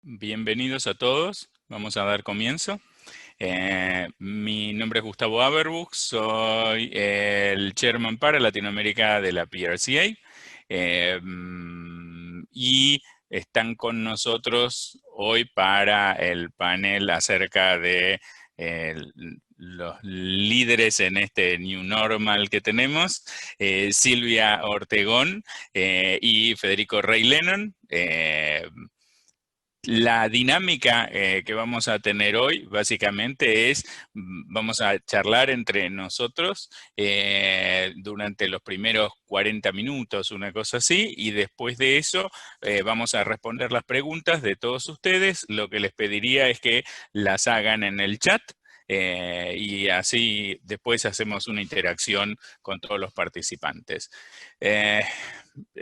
Bienvenidos a todos. Vamos a dar comienzo. Mi nombre es Gustavo Aberbuch, soy el chairman para Latinoamérica de la PRCA. Y están con nosotros hoy para el panel acerca de eh, los líderes en este new normal que tenemos, Silvia Ortegón y Federico Rey Lennon. La dinámica que vamos a tener hoy básicamente es, vamos a charlar entre nosotros durante los primeros 40 minutos, una cosa así, y después de eso vamos a responder las preguntas de todos ustedes. Lo que les pediría es que las hagan en el chat. Y así después hacemos una interacción con todos los participantes. Eh,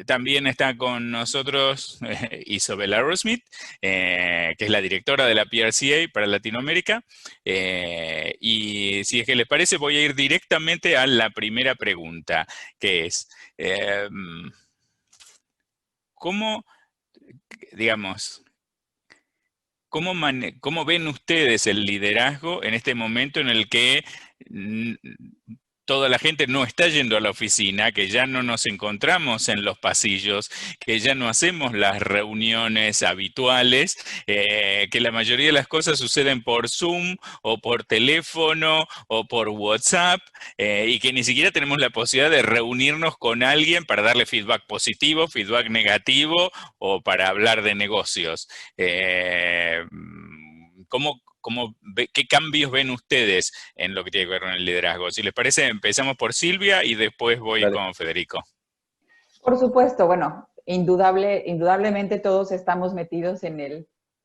También está con nosotros Isabel Arrowsmith, que es la directora de la PRCA para Latinoamérica. Y si es que les parece, voy a ir directamente a la primera pregunta, que es, ¿cómo, digamos, cómo ven ustedes el liderazgo en este momento en el que toda la gente no está yendo a la oficina, que ya no nos encontramos en los pasillos, que ya no hacemos las reuniones habituales, que la mayoría de las cosas suceden por Zoom o por teléfono o por WhatsApp, y que ni siquiera tenemos la posibilidad de reunirnos con alguien para darle feedback positivo, feedback negativo o para hablar de negocios? ¿Qué cambios ven ustedes en lo que tiene que ver con el liderazgo? Si les parece, empezamos por Silvia y después voy Dale. con Federico. Por supuesto, bueno, indudablemente todos estamos metidos en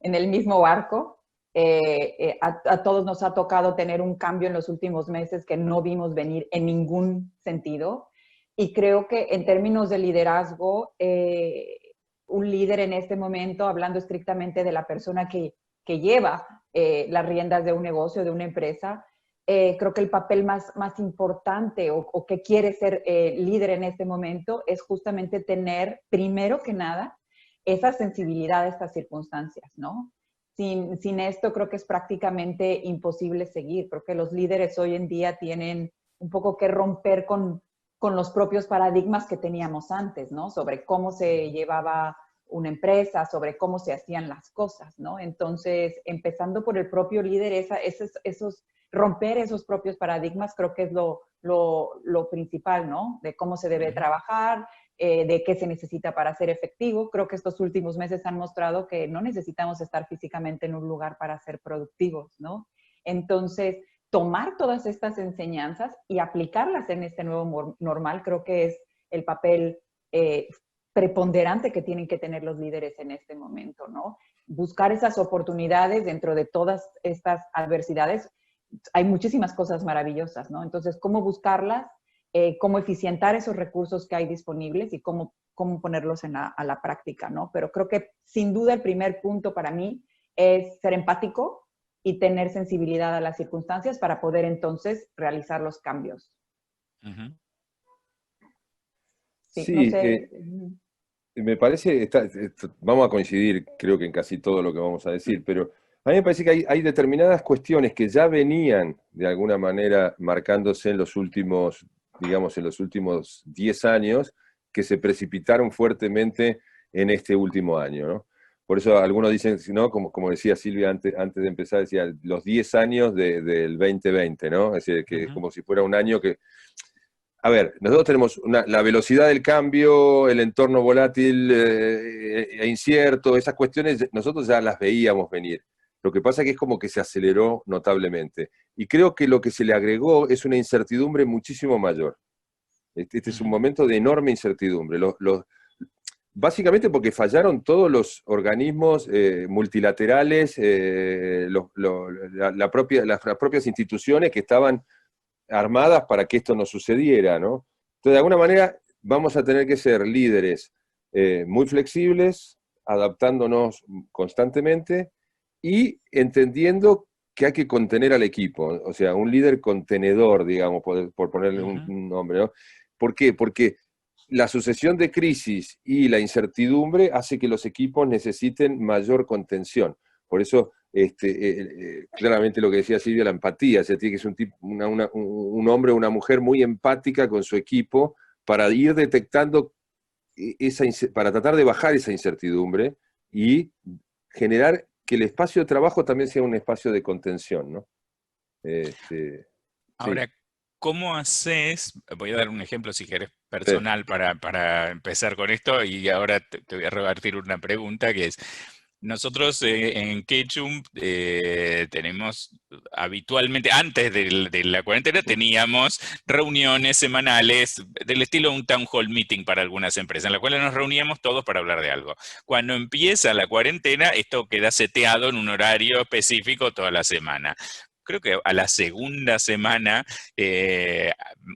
el mismo barco. A todos nos ha tocado tener un cambio en los últimos meses que no vimos venir en ningún sentido. Y creo que en términos de liderazgo, un líder en este momento, hablando estrictamente de la persona que lleva las riendas de un negocio, de una empresa, creo que el papel más importante o que quiere ser líder en este momento es justamente tener, primero que nada, esa sensibilidad a estas circunstancias, ¿no? Sin esto creo que es prácticamente imposible seguir. Creo que los líderes hoy en día tienen un poco que romper con los propios paradigmas que teníamos antes, ¿no? Sobre cómo se llevaba una empresa, sobre cómo se hacían las cosas, ¿no? Entonces, empezando por el propio líder, romper esos propios paradigmas creo que es lo principal, ¿no? De cómo se debe trabajar, de qué se necesita para ser efectivo. Creo que estos últimos meses han mostrado que no necesitamos estar físicamente en un lugar para ser productivos, ¿no? Entonces, tomar todas estas enseñanzas y aplicarlas en este nuevo normal creo que es el papel preponderante que tienen que tener los líderes en este momento, ¿no? Buscar esas oportunidades dentro de todas estas adversidades. Hay muchísimas cosas maravillosas, ¿no? Entonces, ¿cómo buscarlas? Cómo eficientar esos recursos que hay disponibles y cómo ponerlos a la práctica, ¿no? Pero creo que sin duda el primer punto para mí es ser empático y tener sensibilidad a las circunstancias para poder entonces realizar los cambios. Uh-huh. Sí, Sí, no sé. me parece, vamos a coincidir creo que en casi todo lo que vamos a decir, pero a mí me parece que hay determinadas cuestiones que ya venían de alguna manera marcándose en los últimos, digamos, en los últimos 10 años, que se precipitaron fuertemente en este último año, ¿no? Por eso algunos dicen, ¿no? Como decía Silvia antes de empezar, decía los 10 años del 2020, ¿no? Es decir, que es como si fuera un año que... A ver, nosotros tenemos la velocidad del cambio, el entorno volátil e incierto, esas cuestiones nosotros ya las veíamos venir. Lo que pasa es que es como que se aceleró notablemente. Y creo que lo que se le agregó es una incertidumbre muchísimo mayor. Este es un momento de enorme incertidumbre. Básicamente porque fallaron todos los organismos multilaterales, las propias instituciones que estaban armadas para que esto no sucediera, ¿no? Entonces, de alguna manera, vamos a tener que ser líderes muy flexibles, adaptándonos constantemente y entendiendo que hay que contener al equipo, o sea, un líder contenedor, digamos, por ponerle un nombre, ¿no? ¿Por qué? Porque la sucesión de crisis y la incertidumbre hace que los equipos necesiten mayor contención. Por eso, claramente lo que decía Silvia, la empatía, o sea, tiene que ser un hombre o una mujer muy empática con su equipo para ir detectando para tratar de bajar esa incertidumbre y generar que el espacio de trabajo también sea un espacio de contención, ¿no? Ahora, sí. ¿cómo haces? Voy a dar un ejemplo, si querés, personal para empezar con esto, y ahora te voy a revertir una pregunta que es, nosotros en Ketchum tenemos habitualmente, antes de la cuarentena, teníamos reuniones semanales del estilo un town hall meeting para algunas empresas, en la cual nos reuníamos todos para hablar de algo. Cuando empieza la cuarentena, esto queda seteado en un horario específico toda la semana. Creo que a la segunda semana,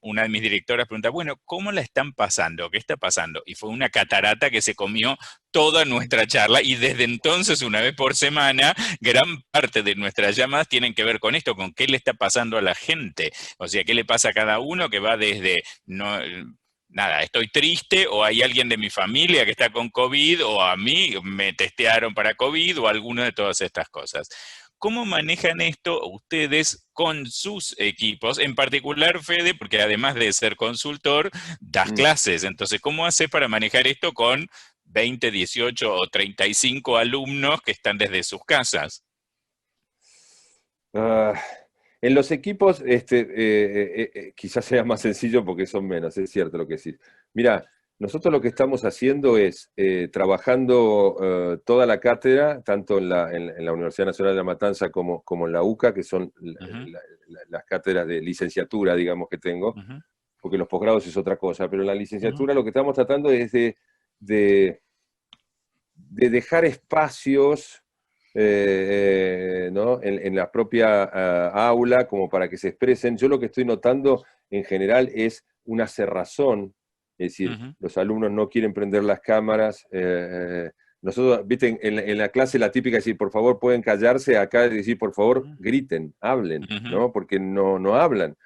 una de mis directoras pregunta, bueno, ¿cómo la están pasando? ¿Qué está pasando? Y fue una catarata que se comió toda nuestra charla, y desde entonces, una vez por semana, gran parte de nuestras llamadas tienen que ver con esto, con qué le está pasando a la gente. O sea, qué le pasa a cada uno, que va desde no, nada, estoy triste, o hay alguien de mi familia que está con COVID, o a mí me testearon para COVID, o alguna de todas estas cosas. ¿Cómo manejan esto ustedes con sus equipos? En particular, Fede, porque además de ser consultor, das clases. Entonces, ¿cómo haces para manejar esto con 20, 18 o 35 alumnos que están desde sus casas? En los equipos, quizás sea más sencillo porque son menos, es cierto lo que decís. Mira, nosotros lo que estamos haciendo es trabajando toda la cátedra, tanto en la Universidad Nacional de La Matanza como en la UCA, que son las cátedras de licenciatura, digamos, que tengo, porque los posgrados es otra cosa, pero en la licenciatura lo que estamos tratando es de dejar espacios ¿no? en la propia aula como para que se expresen. Yo lo que estoy notando en general es una cerrazón, es decir, los alumnos no quieren prender las cámaras. Nosotros, viste, en la clase la típica es decir, por favor, pueden callarse, acá es decir, por favor, griten, hablen, ¿no? Porque no hablan.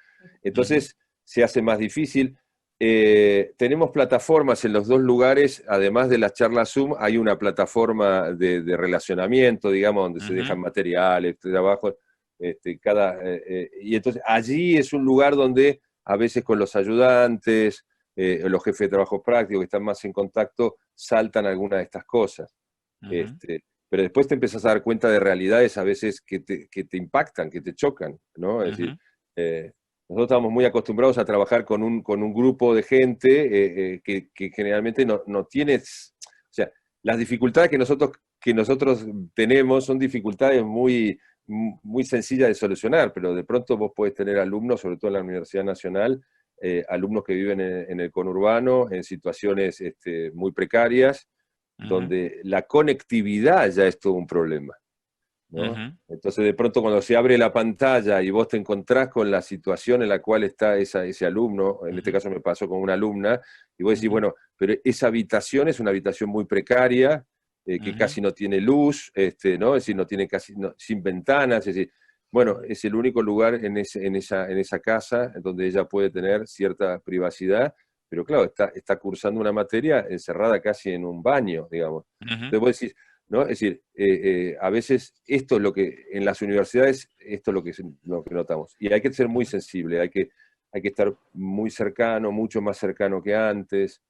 Entonces se hace más difícil. Tenemos plataformas en los dos lugares, además de las charlas Zoom, hay una plataforma de relacionamiento, digamos, donde se dejan materiales, trabajos, y entonces allí es un lugar donde a veces con los ayudantes, los jefes de trabajo práctico que están más en contacto, saltan algunas de estas cosas. Pero después te empezás a dar cuenta de realidades a veces que te impactan, que te chocan, ¿no? Es decir, nosotros estamos muy acostumbrados a trabajar con un grupo de gente que generalmente no tienes, o sea, las dificultades que nosotros tenemos son dificultades muy sencillas de solucionar, pero de pronto vos podés tener alumnos, sobre todo en la Universidad Nacional, alumnos que viven en el conurbano, en situaciones muy precarias, donde la conectividad ya es todo un problema, ¿no? Entonces de pronto cuando se abre la pantalla y vos te encontrás con la situación en la cual está ese alumno, en este caso me pasó con una alumna, y vos decís, bueno, pero esa habitación es una habitación muy precaria, que casi no tiene luz, ¿no? Es decir, no tiene sin ventanas, es decir, bueno, es el único lugar en esa casa en donde ella puede tener cierta privacidad, pero claro, está cursando una materia encerrada casi en un baño, digamos. Entonces vos decís, ¿no? Es decir, a veces esto es lo que, en las universidades, esto es lo que notamos. Y hay que ser muy sensible, hay que estar muy cercano, mucho más cercano que antes,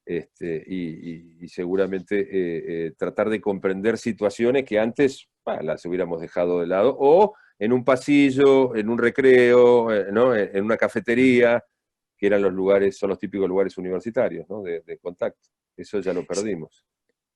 y seguramente tratar de comprender situaciones que antes las hubiéramos dejado de lado, o en un pasillo, en un recreo, ¿no? En una cafetería, que eran son los típicos lugares universitarios, ¿no? de contacto. Eso ya lo perdimos.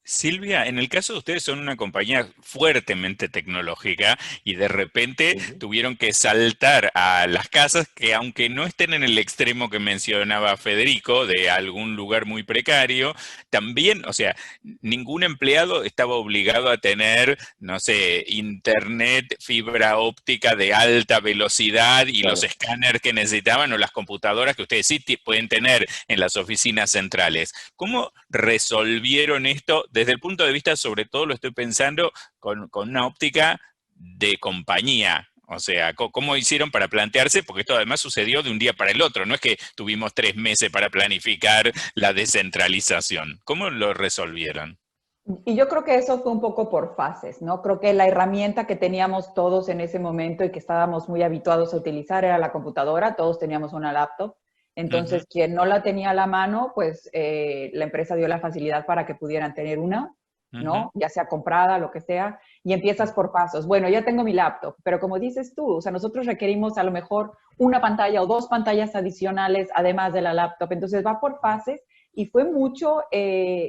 Silvia, en el caso de ustedes son una compañía fuertemente tecnológica y de repente tuvieron que saltar a las casas que, aunque no estén en el extremo que mencionaba Federico, de algún lugar muy precario, también, o sea, ningún empleado estaba obligado a tener, no sé, internet, fibra óptica de alta velocidad y los escáneres que necesitaban, o las computadoras que ustedes sí pueden tener en las oficinas centrales. ¿Cómo resolvieron esto? Desde el punto de vista, sobre todo lo estoy pensando con una óptica de compañía. O sea, ¿cómo hicieron para plantearse? Porque esto además sucedió de un día para el otro, no es que tuvimos 3 meses para planificar la descentralización. ¿Cómo lo resolvieron? Y yo creo que eso fue un poco por fases, ¿no? Creo que la herramienta que teníamos todos en ese momento y que estábamos muy habituados a utilizar era la computadora, todos teníamos una laptop. Ujú, Entonces, quien no la tenía a la mano, pues la empresa dio la facilidad para que pudieran tener una, ujú, ¿no? Ya sea comprada, lo que sea, y empiezas por pasos. Bueno, ya tengo mi laptop, pero como dices tú, o sea, nosotros requerimos a lo mejor una pantalla o dos pantallas adicionales además de la laptop. Entonces va por fases y fue mucho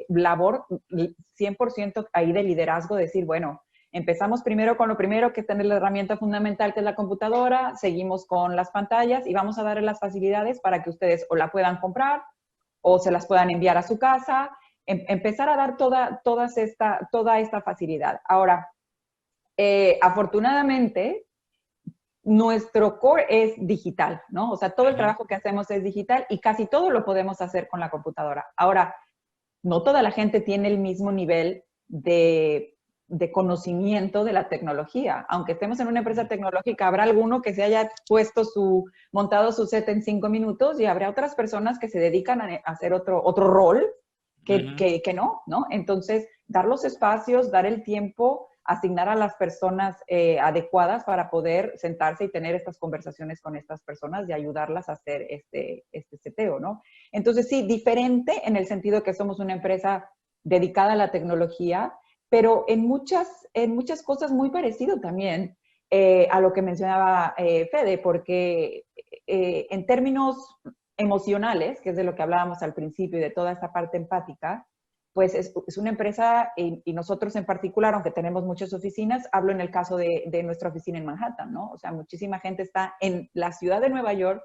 labor 100% ahí de liderazgo, decir, bueno, empezamos primero con lo primero, que es tener la herramienta fundamental, que es la computadora, seguimos con las pantallas y vamos a darle las facilidades para que ustedes o la puedan comprar o se las puedan enviar a su casa, empezar a dar toda esta facilidad. Ahora, afortunadamente, nuestro core es digital, ¿no? O sea, todo el ujú. trabajo que hacemos es digital y casi todo lo podemos hacer con la computadora. Ahora, no toda la gente tiene el mismo nivel de conocimiento de la tecnología. Aunque estemos en una empresa tecnológica, habrá alguno que se haya montado su set en 5 minutos y habrá otras personas que se dedican a hacer otro rol Ujú, que no, ¿no? Entonces, dar los espacios, dar el tiempo, asignar a las personas adecuadas para poder sentarse y tener estas conversaciones con estas personas y ayudarlas a hacer este seteo, ¿no? Entonces, sí, diferente en el sentido que somos una empresa dedicada a la tecnología, pero en muchas cosas muy parecido también a lo que mencionaba Fede, porque en términos emocionales, que es de lo que hablábamos al principio y de toda esta parte empática, pues es una empresa y nosotros en particular, aunque tenemos muchas oficinas, hablo en el caso de nuestra oficina en Manhattan, ¿no? O sea, muchísima gente está en la ciudad de Nueva York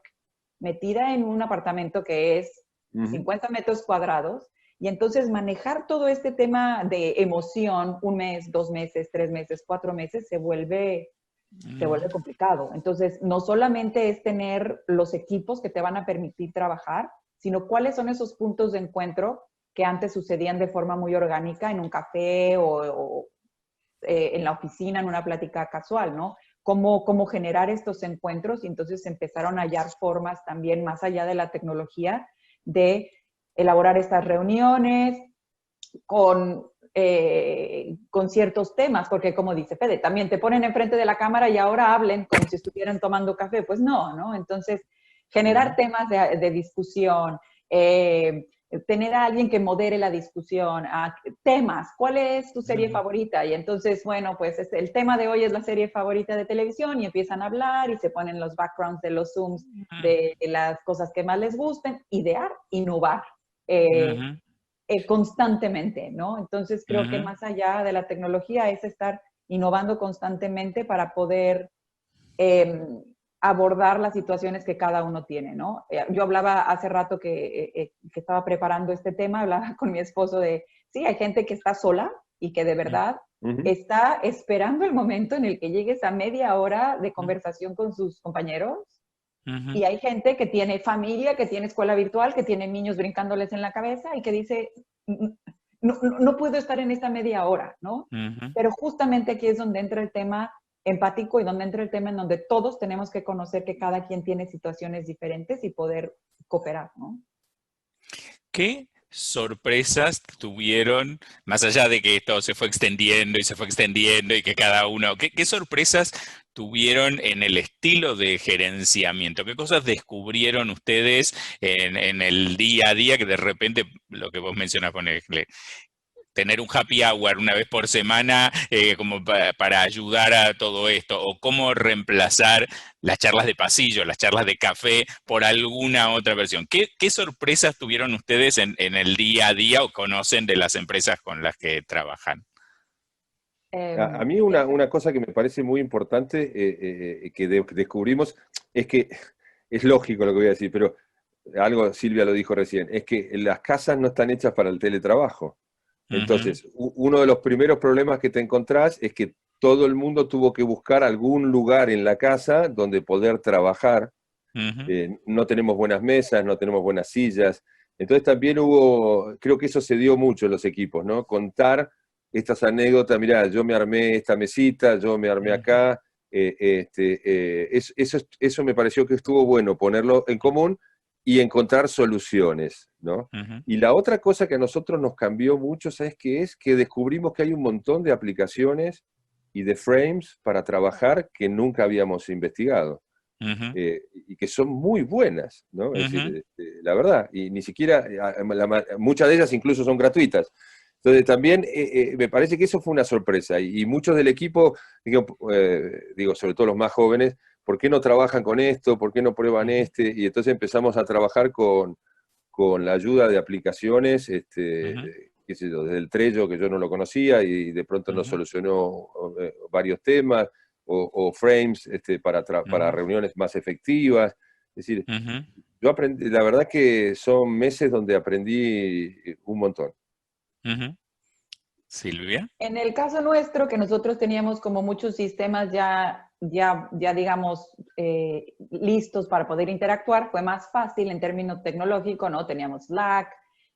metida en un apartamento que es Ujú. 50 metros cuadrados y entonces manejar todo este tema de emoción, 1 mes, 2 meses, 3 meses, 4 meses, se vuelve ujú, complicado. Entonces, no solamente es tener los equipos que te van a permitir trabajar, sino cuáles son esos puntos de encuentro que antes sucedían de forma muy orgánica en un café o en la oficina, en una plática casual, ¿no? Cómo generar estos encuentros y entonces empezaron a hallar formas también más allá de la tecnología de elaborar estas reuniones con ciertos temas, porque como dice Fede, también te ponen enfrente de la cámara y ahora hablen como si estuvieran tomando café, pues no, ¿no? Entonces, generar Ujú. temas de discusión, tener a alguien que modere la discusión, temas, ¿cuál es tu serie ujú, favorita? Y entonces, bueno, pues el tema de hoy es la serie favorita de televisión y empiezan a hablar y se ponen los backgrounds de los Zooms de las cosas que más les gusten, idear, innovar. Eh, ujú, constantemente, ¿no? Entonces creo que ujú. más allá de la tecnología es estar innovando constantemente para poder eh, abordar las situaciones que cada uno tiene, ¿no? Yo hablaba hace rato que estaba preparando este tema, hablaba con mi esposo de, sí, hay gente que está sola y que de verdad Ujú. está esperando el momento en el que llegue esa media hora de conversación con sus compañeros Ujú, y hay gente que tiene familia, que tiene escuela virtual, que tiene niños brincándoles en la cabeza y que dice, no puedo estar en esta media hora, ¿no? ujú. Pero justamente aquí es donde entra el tema empático y donde entra el tema en donde todos tenemos que conocer que cada quien tiene situaciones diferentes y poder cooperar, ¿no? ¿Qué sorpresas tuvieron, más allá de que esto se fue extendiendo y se fue extendiendo y que cada uno, qué sorpresas tuvieron en el estilo de gerenciamiento? ¿Qué cosas descubrieron ustedes en el día a día que de repente, lo que vos mencionás, ponerle, tener un happy hour una vez por semana como para ayudar a todo esto? ¿O cómo reemplazar las charlas de pasillo, las charlas de café por alguna otra versión? ¿Qué sorpresas tuvieron ustedes en el día a día o conocen de las empresas con las que trabajan? A mí una cosa que me parece muy importante que descubrimos es que, es lógico lo que voy a decir, pero algo Silvia lo dijo recién, es que las casas no están hechas para el teletrabajo. Ujú, Entonces, uno de los primeros problemas que te encontrás es que todo el mundo tuvo que buscar algún lugar en la casa donde poder trabajar. ujú, No tenemos buenas mesas, no tenemos buenas sillas. Entonces también hubo, creo que eso se dio mucho en los equipos, ¿no? Contar estas anécdotas, mirá, yo me armé esta mesita, yo me armé ujú, acá. Eso me pareció que estuvo bueno, ponerlo en común y encontrar soluciones, ¿no? Ujú. Y la otra cosa que a nosotros nos cambió mucho, ¿sabes qué es? Que descubrimos que hay un montón de aplicaciones y de frames para trabajar que nunca habíamos investigado, Ujú. y que son muy buenas, ¿no? Es Ujú. decir, la verdad, y ni siquiera, muchas de ellas incluso son gratuitas. Entonces también me parece que eso fue una sorpresa, y muchos del equipo, digo, sobre todo los más jóvenes, ¿por qué no trabajan con esto? ¿Por qué no prueban Ujú. este? Y entonces empezamos a trabajar con la ayuda de aplicaciones, Ujú. qué sé yo, desde el Trello, que yo no lo conocía, y de pronto nos Ujú. solucionó varios temas, o frames para Ujú. reuniones más efectivas. Es decir, Ujú. yo aprendí, la verdad que son meses donde aprendí un montón. Ujú. Silvia. En el caso nuestro, que nosotros teníamos como muchos sistemas ya digamos, listos para poder interactuar, fue más fácil en términos tecnológicos, ¿no? Teníamos Slack,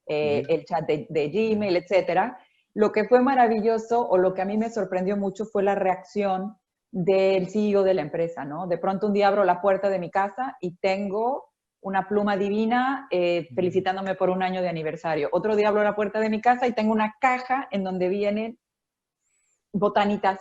Ujú. el chat de Gmail, etcétera. Lo que fue maravilloso, o lo que a mí me sorprendió mucho, fue la reacción del CEO de la empresa, ¿no? De pronto un día abro la puerta de mi casa y tengo una pluma divina felicitándome por un año de aniversario. Otro día abro la puerta de mi casa y tengo una caja en donde vienen botanitas.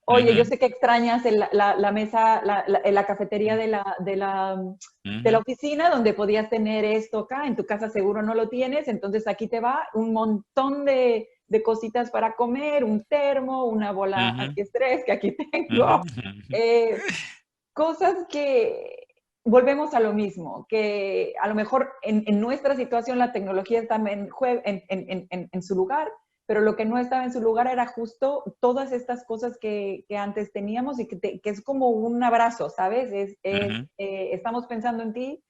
Oye, yo Ujú. sé que extrañas la mesa, la cafetería de la Ujú. oficina donde podías tener esto acá, en tu casa seguro no lo tienes, entonces aquí te va un montón de cositas para comer, un termo, una bola Ujú. antiestrés que aquí Ujú. tengo, eh, cosas que volvemos a lo mismo, que a lo mejor en nuestra situación la tecnología está en su lugar, pero lo que no estaba en su lugar era justo todas estas cosas que antes teníamos y que es como un abrazo, ¿sabes? Ujú. Estamos pensando en ti,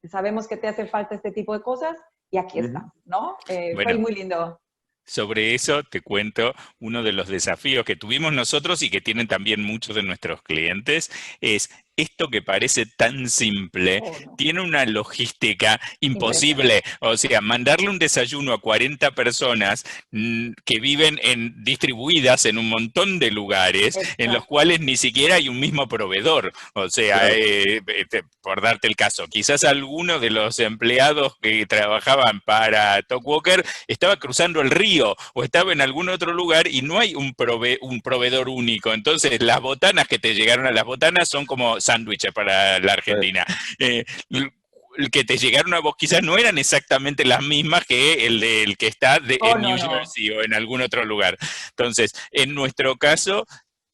sabemos que te hace falta este tipo de cosas y aquí Ujú. estamos, ¿no? Fue Bueno, muy lindo. sobre eso te cuento, uno de los desafíos que tuvimos nosotros y que tienen también muchos de nuestros clientes es esto que parece tan simple, Oh, no. tiene una logística imposible. Impresionante. O sea, mandarle un desayuno a 40 personas que viven distribuidas en un montón de lugares en los Exacto. cuales ni siquiera hay un mismo proveedor. O sea, Claro. por darte el caso, quizás alguno de los empleados que trabajaban para Talkwalker estaba cruzando el río o estaba en algún otro lugar y no hay un proveedor único. Entonces, las botanas que te llegaron a las botanas son como sándwiches para la Eh, Argentina. El que te llegaron a vos quizás no eran exactamente las mismas que el que está Oh, en no, New no. Jersey o en algún otro lugar. Entonces, en nuestro caso,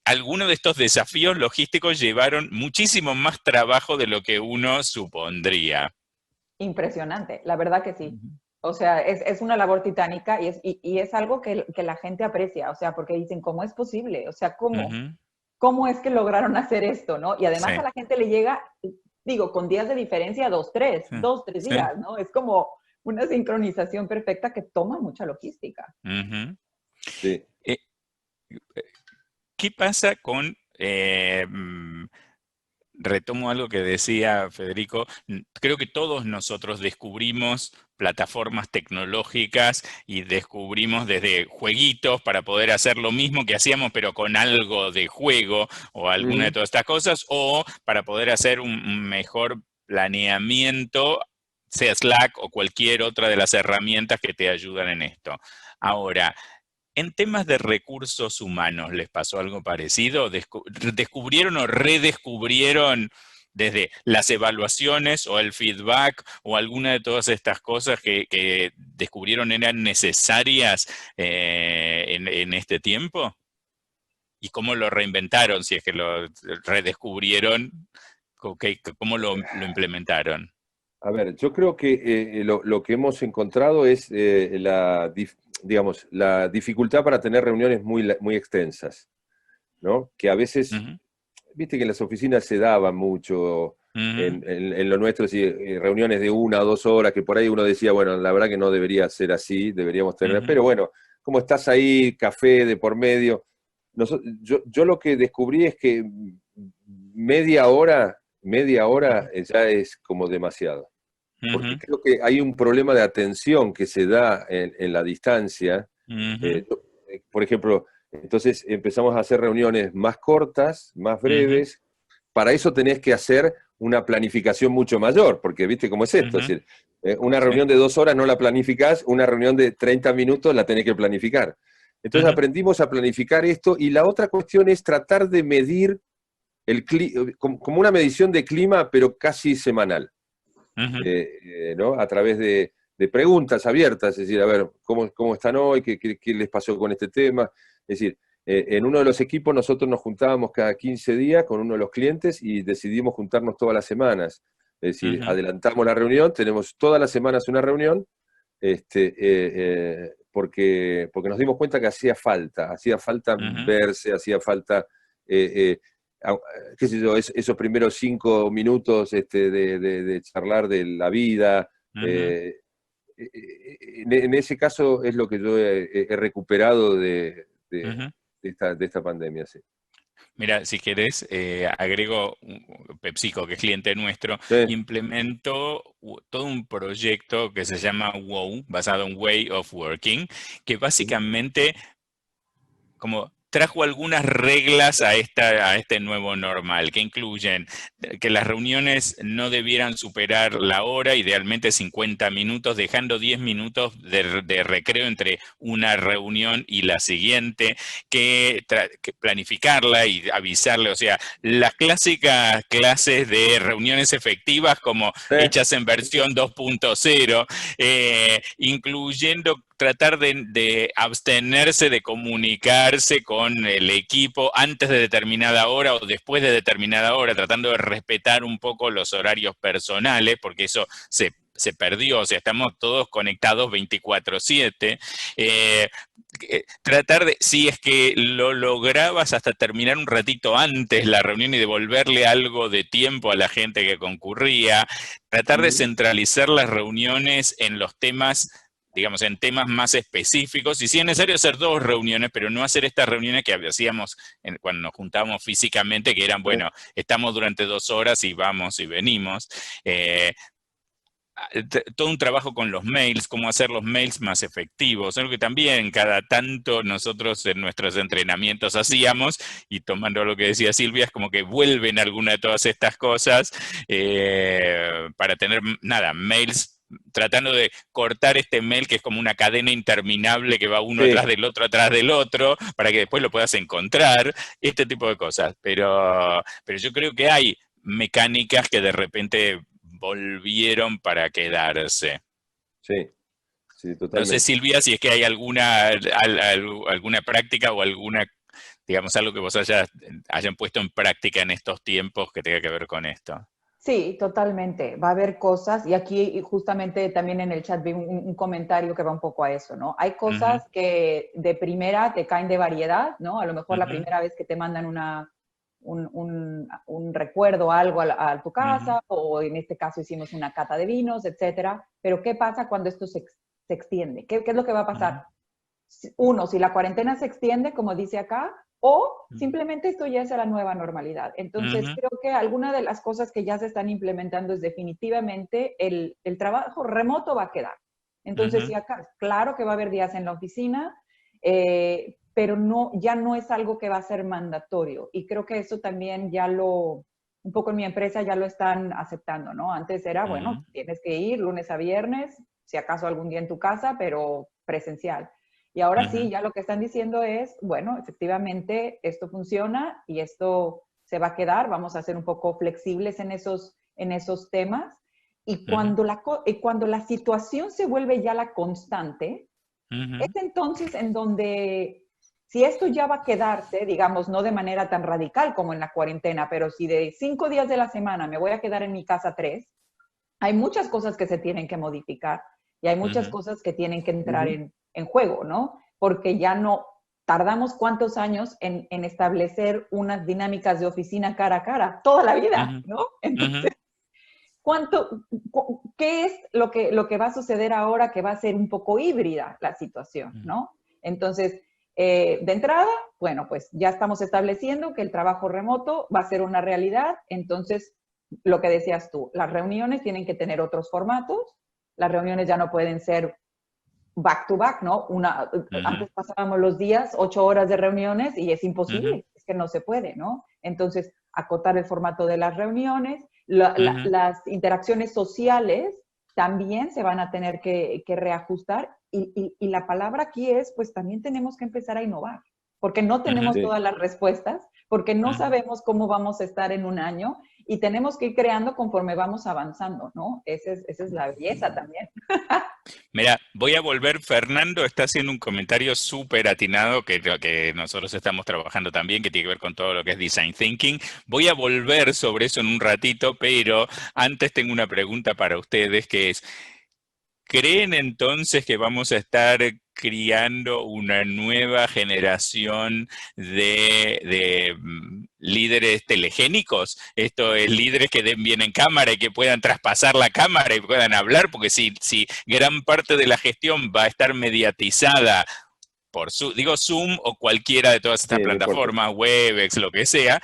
algunos de estos desafíos logísticos llevaron muchísimo más trabajo de lo que uno supondría. Impresionante, la verdad que sí. Ujú. O sea, es una labor titánica y es algo que la gente aprecia, o sea, porque dicen, ¿cómo es posible? O sea, ¿cómo? Ujú. ¿Cómo es que lograron hacer esto, no? Y además a Sí, la gente le llega, digo, con días de diferencia, sí, dos, tres sí. días, ¿no? Es como una sincronización perfecta que toma mucha logística. Ujú. sí. Eh, ¿Qué pasa con, retomo algo que decía Federico, creo que todos nosotros descubrimos plataformas tecnológicas y descubrimos desde jueguitos para poder hacer lo mismo que hacíamos, pero con algo de juego o alguna de Ujú. todas estas cosas, o para poder hacer un mejor planeamiento, sea Slack o cualquier otra de las herramientas que te ayudan en esto. Ahora, en temas de recursos humanos, ¿les pasó algo parecido? ¿Descubrieron o redescubrieron desde las evaluaciones o el feedback o alguna de todas estas cosas que descubrieron eran necesarias en este tiempo? ¿Y cómo lo reinventaron? Si es que lo redescubrieron, ¿cómo lo implementaron? A ver, yo creo que lo que hemos encontrado es digamos, la dificultad para tener reuniones muy extensas, ¿no? Que a veces, Ujú. viste que en las oficinas se daba mucho, Ujú. en lo nuestro, sí, reuniones de 1 o 2 horas, que por ahí uno decía, bueno, la verdad que no debería ser así, deberíamos tener, Ujú. pero bueno, como estás ahí, café de por medio, yo lo que descubrí es que media hora ya es como demasiado, porque Ujú. creo que hay un problema de atención que se da en la distancia. Ujú. Por ejemplo, Entonces empezamos a hacer reuniones más cortas, más breves. Para eso tenés que hacer una planificación mucho mayor, porque viste cómo es esto. Es decir, una reunión de 2 horas no la planificás, una reunión de 30 minutos la tenés que planificar. Entonces aprendimos a planificar esto, y la otra cuestión es tratar de medir como una medición de clima, pero casi semanal, ¿no? A través de preguntas abiertas, es decir, a ver, ¿cómo están hoy? ¿Qué les pasó con este tema? Es decir, en uno de los equipos nosotros nos juntábamos cada 15 días con uno de los clientes y decidimos juntarnos todas las semanas. Es decir, adelantamos la reunión, tenemos todas las semanas una reunión, porque nos dimos cuenta que hacía falta verse, hacía falta, qué sé yo, esos primeros 5 minutos de charlar de la vida. En ese caso es lo que yo he recuperado de esta pandemia, sí. Mira, si querés, agrego PepsiCo, que es cliente nuestro, Sí. implementó todo un proyecto que se llama WOW, basado en Way of Working, que básicamente como trajo algunas reglas a este nuevo normal, que incluyen que las reuniones no debieran superar la hora, idealmente 50 minutos, dejando 10 minutos de recreo entre una reunión y la siguiente, que planificarla y avisarle, o sea, las clásicas clases de reuniones efectivas como hechas en versión 2.0, incluyendo tratar de abstenerse de comunicarse con el equipo antes de determinada hora o después de determinada hora, tratando de respetar un poco los horarios personales, porque eso se perdió, o sea, estamos todos conectados 24/7. Tratar de, si es que lo lograbas hasta terminar un ratito antes la reunión y devolverle algo de tiempo a la gente que concurría, tratar de centralizar las reuniones en los temas, digamos, en temas más específicos, y si es necesario hacer 2 reuniones, pero no hacer estas reuniones que hacíamos cuando nos juntábamos físicamente, que eran, bueno, estamos durante 2 horas y vamos y venimos. Todo un trabajo con los mails, cómo hacer los mails más efectivos, algo que también cada tanto nosotros en nuestros entrenamientos hacíamos, y tomando lo que decía Silvia, es como que vuelven alguna de todas estas cosas para tener, nada, mails, tratando de cortar este mail que es como una cadena interminable que va uno atrás del otro, para que después lo puedas encontrar, este tipo de cosas. Pero yo creo que hay mecánicas que de repente volvieron para quedarse. Sí, sí, totalmente. No sé, Silvia, si es que hay alguna práctica o alguna, digamos, algo que vos hayan puesto en práctica en estos tiempos que tenga que ver con esto. Sí, totalmente. Va a haber cosas, y aquí justamente también en el chat vi un comentario que va un poco a eso, ¿no? Hay cosas que de primera te caen de variedad, ¿no? A lo mejor la primera vez que te mandan un recuerdo, algo a tu casa, o en este caso hicimos una cata de vinos, etcétera. Pero ¿qué pasa cuando esto se extiende? ¿Qué es lo que va a pasar? Uno, si la cuarentena se extiende, como dice acá, o simplemente esto ya es la nueva normalidad. Entonces, creo que alguna de las cosas que ya se están implementando es definitivamente el trabajo remoto va a quedar. Entonces, sí, acá, claro que va a haber días en la oficina, pero ya no es algo que va a ser mandatorio. Y creo que eso también un poco en mi empresa ya lo están aceptando, ¿no? Antes era, bueno, tienes que ir lunes a viernes, si acaso algún día en tu casa, pero presencial. Y ahora sí, ya lo que están diciendo es, bueno, efectivamente esto funciona y esto se va a quedar, vamos a ser un poco flexibles en esos temas. Y cuando la situación se vuelve ya la constante, es entonces en donde, si esto ya va a quedarse, digamos, no de manera tan radical como en la cuarentena, pero si de 5 días de la semana me voy a quedar en mi casa 3, hay muchas cosas que se tienen que modificar y hay muchas cosas que tienen que entrar en juego, ¿no? Porque ya no tardamos cuántos años en establecer unas dinámicas de oficina cara a cara, toda la vida, ¿no? Entonces, ¿qué es lo que va a suceder ahora, que va a ser un poco híbrida la situación, ¿no? Entonces, de entrada, bueno, pues ya estamos estableciendo que el trabajo remoto va a ser una realidad. Entonces, lo que decías tú, las reuniones tienen que tener otros formatos, las reuniones ya no pueden ser back to back, ¿no? Ujú, Antes pasábamos los días, 8 horas de reuniones y es ujú, imposible, es que no se puede, ¿no? Entonces, acotar el formato de las reuniones, ujú. las interacciones sociales también se van a tener que reajustar y la palabra aquí es, pues también tenemos que empezar a innovar, porque no Ujú, tenemos Sí. todas las respuestas, porque no ujú. sabemos cómo vamos a estar en un año y tenemos que ir creando conforme vamos avanzando, ¿no? Esa es la belleza también. Mira, voy a volver, Fernando está haciendo un comentario súper atinado que nosotros estamos trabajando también, que tiene que ver con todo lo que es Design Thinking. Voy a volver sobre eso en un ratito, pero antes tengo una pregunta para ustedes que es, ¿creen entonces que vamos a estar criando una nueva generación de líderes telegénicos? Esto es, líderes que den bien en cámara y que puedan traspasar la cámara y puedan hablar, porque si gran parte de la gestión va a estar mediatizada por digo Zoom o cualquiera de todas estas Sí, no importa. plataformas, Webex, lo que sea,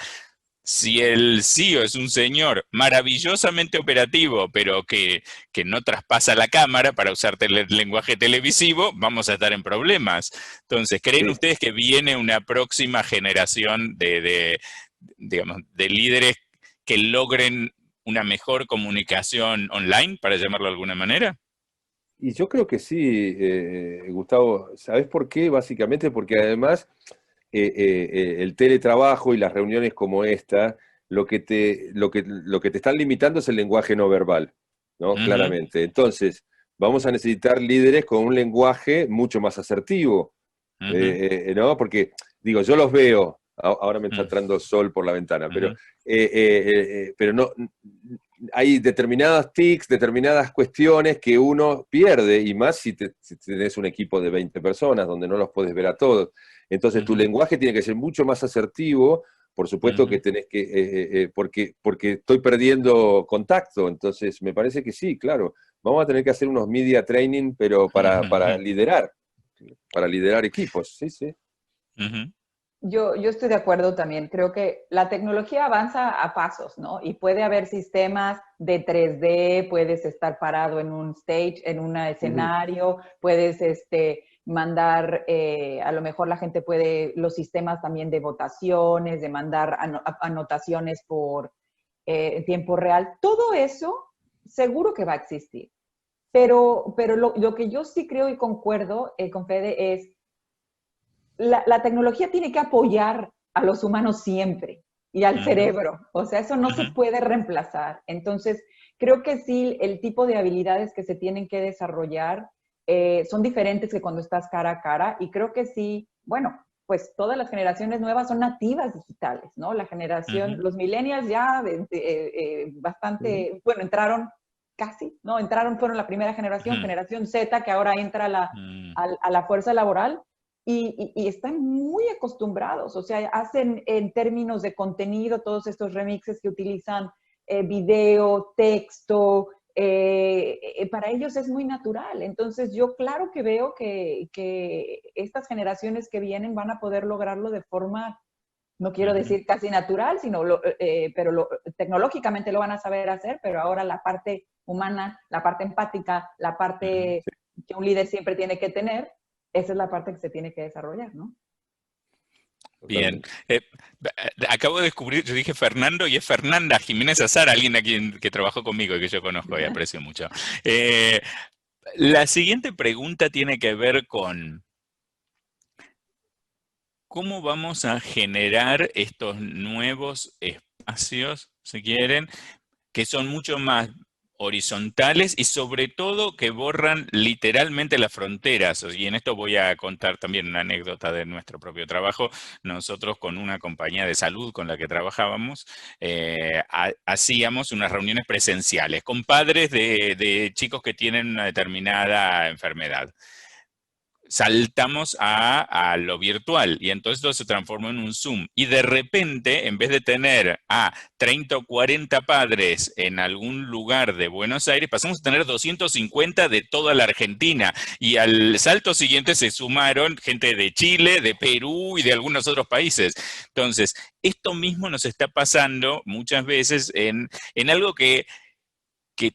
si el CEO es un señor maravillosamente operativo, pero que no traspasa la cámara para usar lenguaje televisivo, vamos a estar en problemas. Entonces, ¿creen Sí. ustedes que viene una próxima generación digamos, de líderes que logren una mejor comunicación online, para llamarlo de alguna manera? Y yo creo que sí, Gustavo. ¿Sabes por qué? Básicamente porque además el teletrabajo y las reuniones como esta, lo que te están limitando es el lenguaje no verbal, ¿no? Ujú, Claramente. Entonces, vamos a necesitar líderes con un lenguaje mucho más asertivo, ujú, ¿no? Porque, digo, yo los veo, ahora me está ujú, entrando sol por la ventana, ujú, pero no, hay determinadas tics, determinadas cuestiones que uno pierde, y más si tenés un equipo de 20 personas donde no los puedes ver a todos. Entonces tu ujú, lenguaje tiene que ser mucho más asertivo, por supuesto que ujú, tenés que, porque estoy perdiendo contacto, entonces me parece que sí, claro, vamos a tener que hacer unos media training, pero para liderar equipos, sí, sí. ujú, Yo estoy de acuerdo también. Creo que la tecnología avanza a pasos, ¿no? Y puede haber sistemas de 3D, puedes estar parado en un stage, en un Ujú. escenario, puedes mandar, a lo mejor la gente puede, los sistemas también de votaciones, de mandar anotaciones por tiempo real. Todo eso seguro que va a existir. Pero lo que yo sí creo y concuerdo con Fede es la tecnología tiene que apoyar a los humanos siempre y al ujú, cerebro. O sea, eso no se ujú, puede reemplazar. Entonces, creo que sí, el tipo de habilidades que se tienen que desarrollar son diferentes que cuando estás cara a cara. Y creo que sí, bueno, pues todas las generaciones nuevas son nativas digitales, ¿no? La generación, ujú, los millennials ya Ujú. bastante, bueno, entraron casi, ¿no? Entraron, fueron la primera generación, ujú, generación Z, que ahora entra ujú. a la fuerza laboral y están muy acostumbrados, o sea, hacen en términos de contenido todos estos remixes que utilizan video, texto, para ellos es muy natural. Entonces yo claro que veo que estas generaciones que vienen van a poder lograrlo de forma, no quiero Ujú, decir casi natural, sino tecnológicamente lo van a saber hacer, pero ahora la parte humana, la parte empática, la ujú. parte que un líder siempre tiene que tener, esa es la parte que se tiene que desarrollar, ¿no? Bien. Totalmente. Acabo de descubrir, yo dije Fernando y es Fernanda Jiménez Azar, alguien que trabajó conmigo y que yo conozco y aprecio mucho. Eh, la siguiente pregunta tiene que ver con cómo vamos a generar estos nuevos espacios, si quieren, que son mucho más horizontales y sobre todo que borran literalmente las fronteras. Y en esto voy a contar también una anécdota de nuestro propio trabajo. Nosotros con una compañía de salud con la que trabajábamos, hacíamos unas reuniones presenciales con padres de chicos que tienen una determinada enfermedad. Saltamos a lo virtual y entonces todo se transformó en un Zoom. Y de repente, en vez de tener a 30 o 40 padres en algún lugar de Buenos Aires, pasamos a tener 250 de toda la Argentina. Y al salto siguiente se sumaron gente de Chile, de Perú y de algunos otros países. Entonces, esto mismo nos está pasando muchas veces en algo que que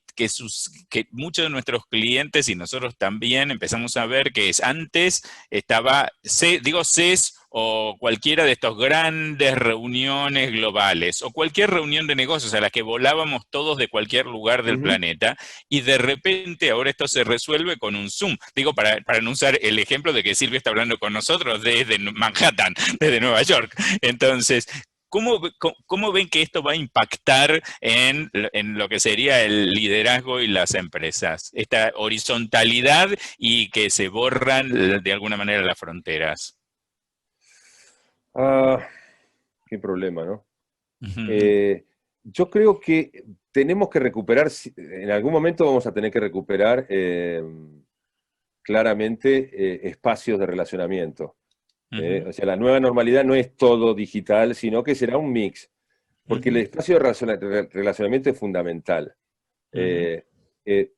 muchos de nuestros clientes y nosotros también empezamos a ver que antes estaba, CES o cualquiera de estas grandes reuniones globales, o cualquier reunión de negocios a la que volábamos todos de cualquier lugar del planeta, y de repente ahora esto se resuelve con un Zoom. Digo, para no usar el ejemplo de que Silvia está hablando con nosotros desde Manhattan, desde Nueva York. Entonces, ¿cómo ven que esto va a impactar en lo que sería el liderazgo y las empresas? Esta horizontalidad y que se borran de alguna manera las fronteras. Qué problema, ¿no? Yo creo que tenemos que recuperar, en algún momento vamos a tener que recuperar claramente espacios de relacionamiento. O sea, la nueva normalidad no es todo digital, sino que será un mix, porque el espacio de relacionamiento es fundamental.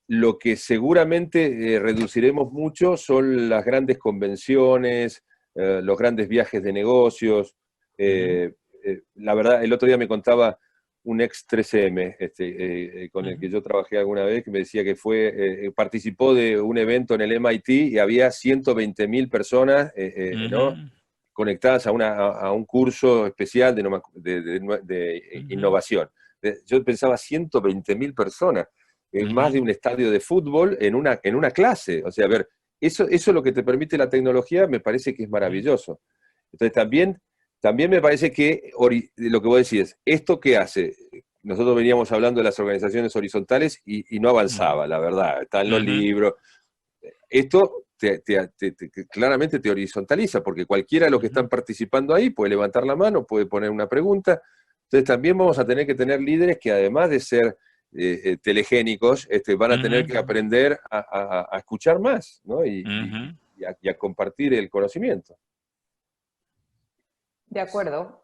Lo que seguramente reduciremos mucho son las grandes convenciones, los grandes viajes de negocios. La verdad, el otro día me contaba un ex 3M con el que yo trabajé alguna vez, que me decía que participó de un evento en el MIT y había 120.000 personas ¿no? conectadas a un curso especial de innovación. Yo pensaba 120.000 personas, es más de un estadio de fútbol en una clase. O sea, a ver, eso es lo que te permite la tecnología, me parece que es maravilloso. Entonces también me parece que lo que vos decís, ¿esto qué hace? Nosotros veníamos hablando de las organizaciones horizontales y no avanzaba, la verdad. Están los libros. Esto claramente te horizontaliza, porque cualquiera de los que están participando ahí puede levantar la mano, puede poner una pregunta. Entonces también vamos a tener que tener líderes que, además de ser telegénicos, van a tener que aprender a escuchar más, ¿no? y a compartir el conocimiento. De acuerdo.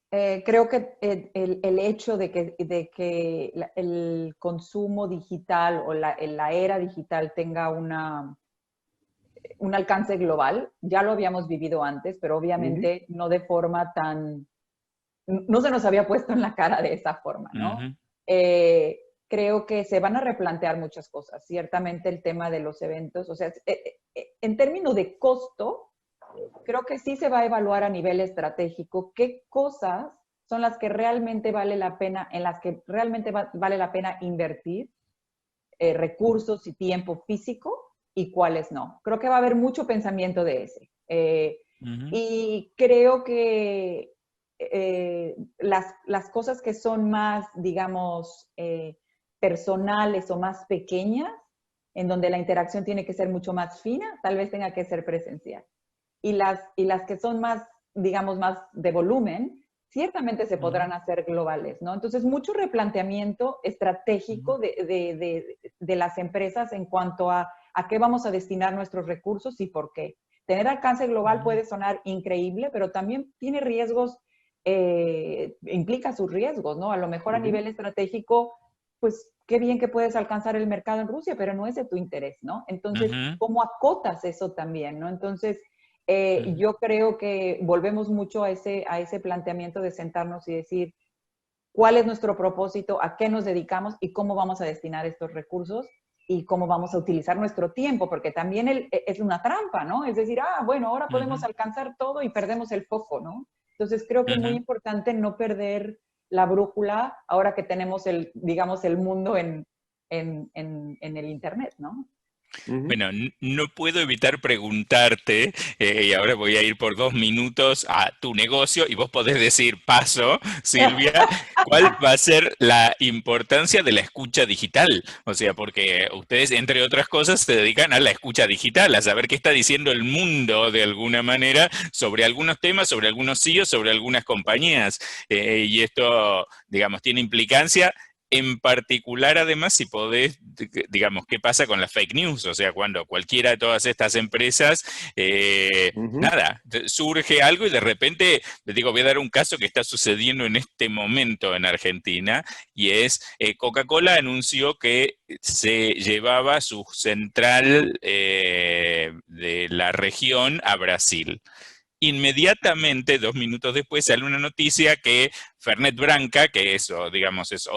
Creo que el hecho de que el consumo digital o la era digital tenga un alcance global, ya lo habíamos vivido antes, pero obviamente no de forma no se nos había puesto en la cara de esa forma, ¿no? Creo que se van a replantear muchas cosas. Ciertamente el tema de los eventos, o sea, en términos de costo, creo que sí se va a evaluar a nivel estratégico qué cosas son las que realmente vale la pena, en las que realmente vale la pena invertir recursos y tiempo físico y cuáles no. Creo que va a haber mucho pensamiento de ese. Y creo que las cosas que son más, digamos, personales o más pequeñas, en donde la interacción tiene que ser mucho más fina, tal vez tenga que ser presencial. Y las que son más, digamos, más de volumen, ciertamente se podrán hacer globales, ¿no? Entonces, mucho replanteamiento estratégico de las empresas en cuanto a qué vamos a destinar nuestros recursos y por qué. Tener alcance global puede sonar increíble, pero también tiene riesgos, implica sus riesgos, ¿no? A lo mejor a nivel estratégico, pues qué bien que puedes alcanzar el mercado en Rusia, pero no es de tu interés, ¿no? Entonces, ¿cómo acotas eso también, no? Entonces, yo creo que volvemos mucho a ese planteamiento de sentarnos y decir cuál es nuestro propósito, a qué nos dedicamos y cómo vamos a destinar estos recursos y cómo vamos a utilizar nuestro tiempo, porque también es una trampa, ¿no? Es decir, bueno, ahora podemos alcanzar todo y perdemos el foco, ¿no? Entonces creo que es muy importante no perder la brújula ahora que tenemos digamos, el mundo en el Internet, ¿no? Bueno, no puedo evitar preguntarte, y ahora voy a ir por 2 minutos a tu negocio y vos podés decir paso, Silvia, ¿cuál va a ser la importancia de la escucha digital? O sea, porque ustedes, entre otras cosas, se dedican a la escucha digital, a saber qué está diciendo el mundo de alguna manera sobre algunos temas, sobre algunos CEOs, sobre algunas compañías. Y esto, digamos, tiene implicancia. En particular, además, si podés, digamos, ¿qué pasa con las fake news? O sea, cuando cualquiera de todas estas empresas, nada, surge algo y de repente, les digo, voy a dar un caso que está sucediendo en este momento en Argentina, y es Coca-Cola anunció que se llevaba su central de la región a Brasil. inmediatamente, 2 minutos después, sale una noticia que Fernet Branca, que eso, digamos, es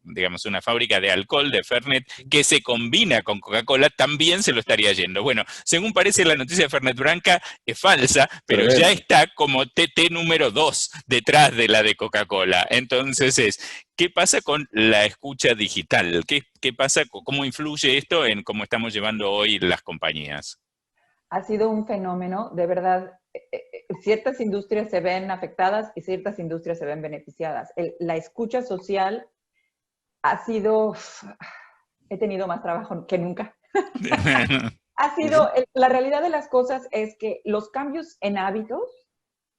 digamos, una fábrica de alcohol de Fernet, que se combina con Coca-Cola, también se lo estaría yendo. Bueno, según parece, la noticia de Fernet Branca es falsa, pero ya Tremendo. está como TT número 2 detrás de la de Coca-Cola. Entonces ¿qué pasa con la escucha digital? ¿Qué pasa? ¿Cómo influye esto en cómo estamos llevando hoy las compañías? Ha sido un fenómeno, de verdad. Ciertas industrias se ven afectadas y ciertas industrias se ven beneficiadas. La escucha social ha sido, he tenido más trabajo que nunca. Ha sido, la realidad de las cosas es que los cambios en hábitos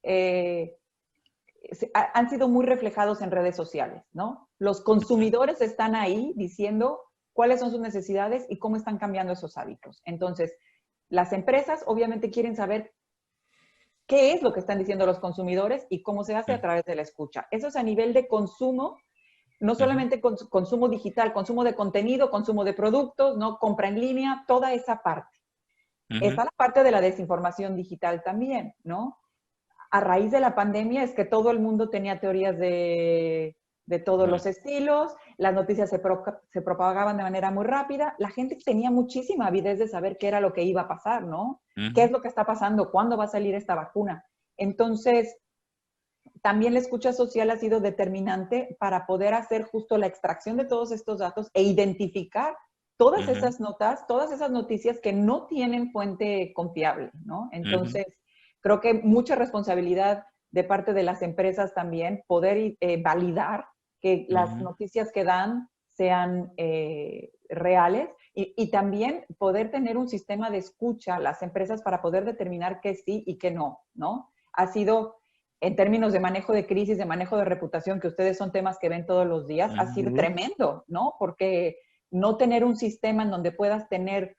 eh, han sido muy reflejados en redes sociales, ¿no? Los consumidores están ahí diciendo cuáles son sus necesidades y cómo están cambiando esos hábitos. Entonces, las empresas obviamente quieren saber qué es lo que están diciendo los consumidores y cómo se hace a través de la escucha. Eso es a nivel de consumo, no solamente consumo digital, consumo de contenido, consumo de productos, ¿no? Compra en línea, toda esa parte. Está la parte de la desinformación digital también, ¿no? A raíz de la pandemia es que todo el mundo tenía teorías de todos los estilos, las noticias se propagaban de manera muy rápida, la gente tenía muchísima avidez de saber qué era lo que iba a pasar, ¿no? ¿Qué es lo que está pasando? ¿Cuándo va a salir esta vacuna? Entonces, también la escucha social ha sido determinante para poder hacer justo la extracción de todos estos datos e identificar todas esas notas, todas esas noticias que no tienen fuente confiable, ¿no? Entonces, creo que mucha responsabilidad de parte de las empresas también, poder validar que las noticias que dan sean reales y también poder tener un sistema de escucha a las empresas para poder determinar qué sí y qué no, ¿no? Ha sido, en términos de manejo de crisis, de manejo de reputación, que ustedes son temas que ven todos los días, ha sido tremendo, ¿no? Porque no tener un sistema en donde puedas tener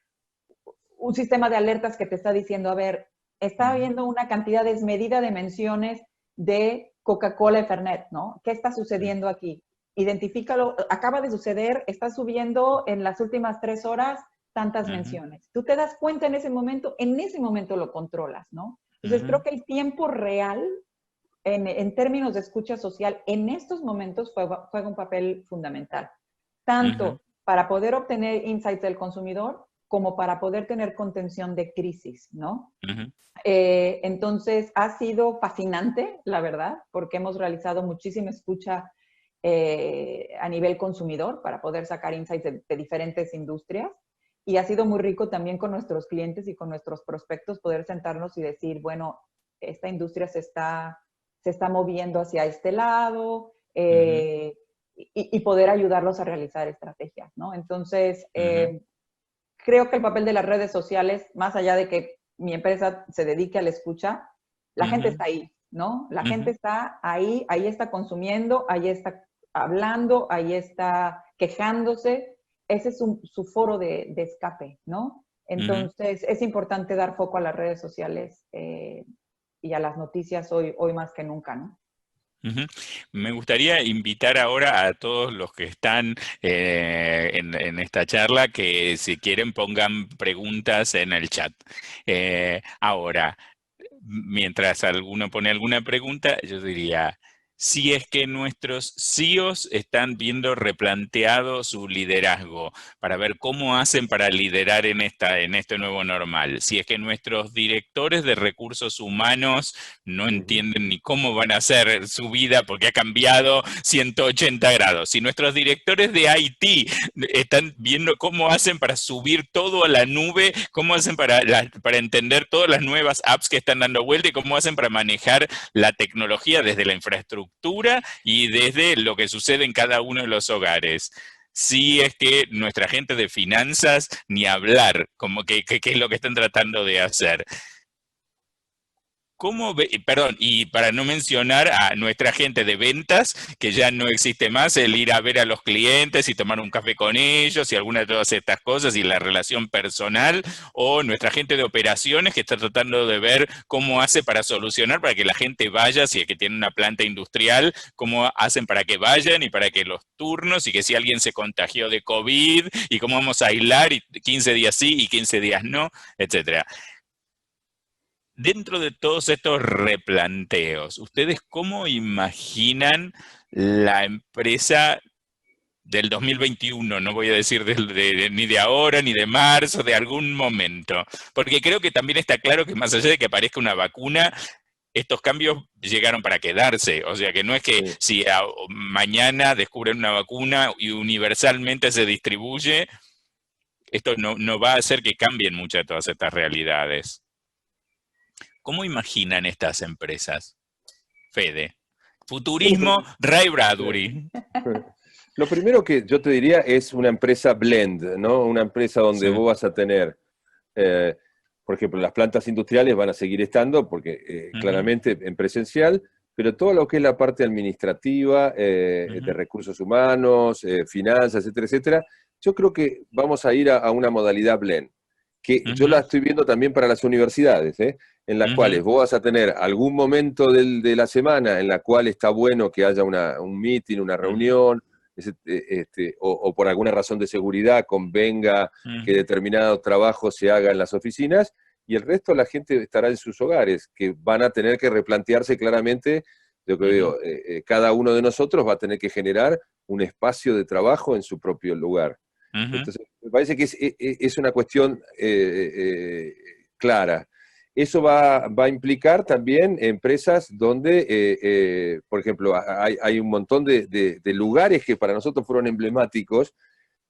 un sistema de alertas que te está diciendo, a ver, está habiendo una cantidad desmedida de menciones de Coca-Cola y Fernet, ¿no? ¿Qué está sucediendo aquí? Identifícalo, acaba de suceder, está subiendo en las últimas 3 horas tantas menciones. Tú te das cuenta en ese momento lo controlas, ¿no? Entonces creo que el tiempo real, en términos de escucha social, en estos momentos juega un papel fundamental. Tanto para poder obtener insights del consumidor, como para poder tener contención de crisis, ¿no? Entonces, ha sido fascinante, la verdad, porque hemos realizado muchísima escucha a nivel consumidor para poder sacar insights de diferentes industrias. Y ha sido muy rico también con nuestros clientes y con nuestros prospectos poder sentarnos y decir, bueno, esta industria se está moviendo hacia este lado, y poder ayudarlos a realizar estrategias, ¿no? Entonces, creo que el papel de las redes sociales, más allá de que mi empresa se dedique a la escucha, la gente está ahí, ¿no? La gente está ahí está consumiendo, ahí está hablando, ahí está quejándose. Ese es su foro de escape, ¿no? Entonces, es importante dar foco a las redes sociales y a las noticias hoy más que nunca, ¿no? Me gustaría invitar ahora a todos los que están en esta charla que si quieren pongan preguntas en el chat. Ahora, mientras alguno pone alguna pregunta, yo diría, si es que nuestros CEOs están viendo replanteado su liderazgo para ver cómo hacen para liderar en este nuevo normal. Si es que nuestros directores de recursos humanos no entienden ni cómo van a hacer su vida porque ha cambiado 180 grados. Si nuestros directores de IT están viendo cómo hacen para subir todo a la nube, cómo hacen para entender todas las nuevas apps que están dando vuelta y cómo hacen para manejar la tecnología desde la infraestructura y desde lo que sucede en cada uno de los hogares. Si es que nuestra gente de finanzas, ni hablar, como que es lo que están tratando de hacer. Perdón, y para no mencionar a nuestra gente de ventas, que ya no existe más el ir a ver a los clientes y tomar un café con ellos y alguna de todas estas cosas y la relación personal, o nuestra gente de operaciones que está tratando de ver cómo hace para solucionar, para que la gente vaya, si es que tiene una planta industrial, cómo hacen para que vayan y para que los turnos y que si alguien se contagió de COVID y cómo vamos a aislar y 15 días sí y 15 días no, etcétera. dentro de todos estos replanteos, ¿ustedes cómo imaginan la empresa del 2021? No voy a decir ni de ahora, ni de marzo, de algún momento. Porque creo que también está claro que más allá de que aparezca una vacuna, estos cambios llegaron para quedarse. O sea que no es que Sí. si mañana descubren una vacuna y universalmente se distribuye, esto no va a hacer que cambien muchas de todas estas realidades. ¿Cómo imaginan estas empresas? Fede. Sí, Futurismo, Ray Sí. Bradbury. Lo primero que yo te diría es una empresa blend, ¿no? Una empresa donde Sí. vos vas a tener, eh, por ejemplo, las plantas industriales van a seguir estando, porque Ujú, claramente en presencial, pero todo lo que es la parte administrativa, de ujú, recursos humanos, finanzas, etcétera, etcétera, yo creo que vamos a ir a una modalidad blend, que yo la ujú, estoy viendo también para las universidades, en las ujú, cuales vos vas a tener algún momento de la semana en la cual está bueno que haya un meeting, una ujú, reunión, o por alguna razón de seguridad convenga que ujú, determinado trabajo se haga en las oficinas, y el resto la gente estará en sus hogares, que van a tener que replantearse claramente, lo que ujú, digo, cada uno de nosotros va a tener que generar un espacio de trabajo en su propio lugar. ujú, Entonces, me parece que es una cuestión clara. Eso va a implicar también empresas donde, por ejemplo, hay un montón de lugares que para nosotros fueron emblemáticos,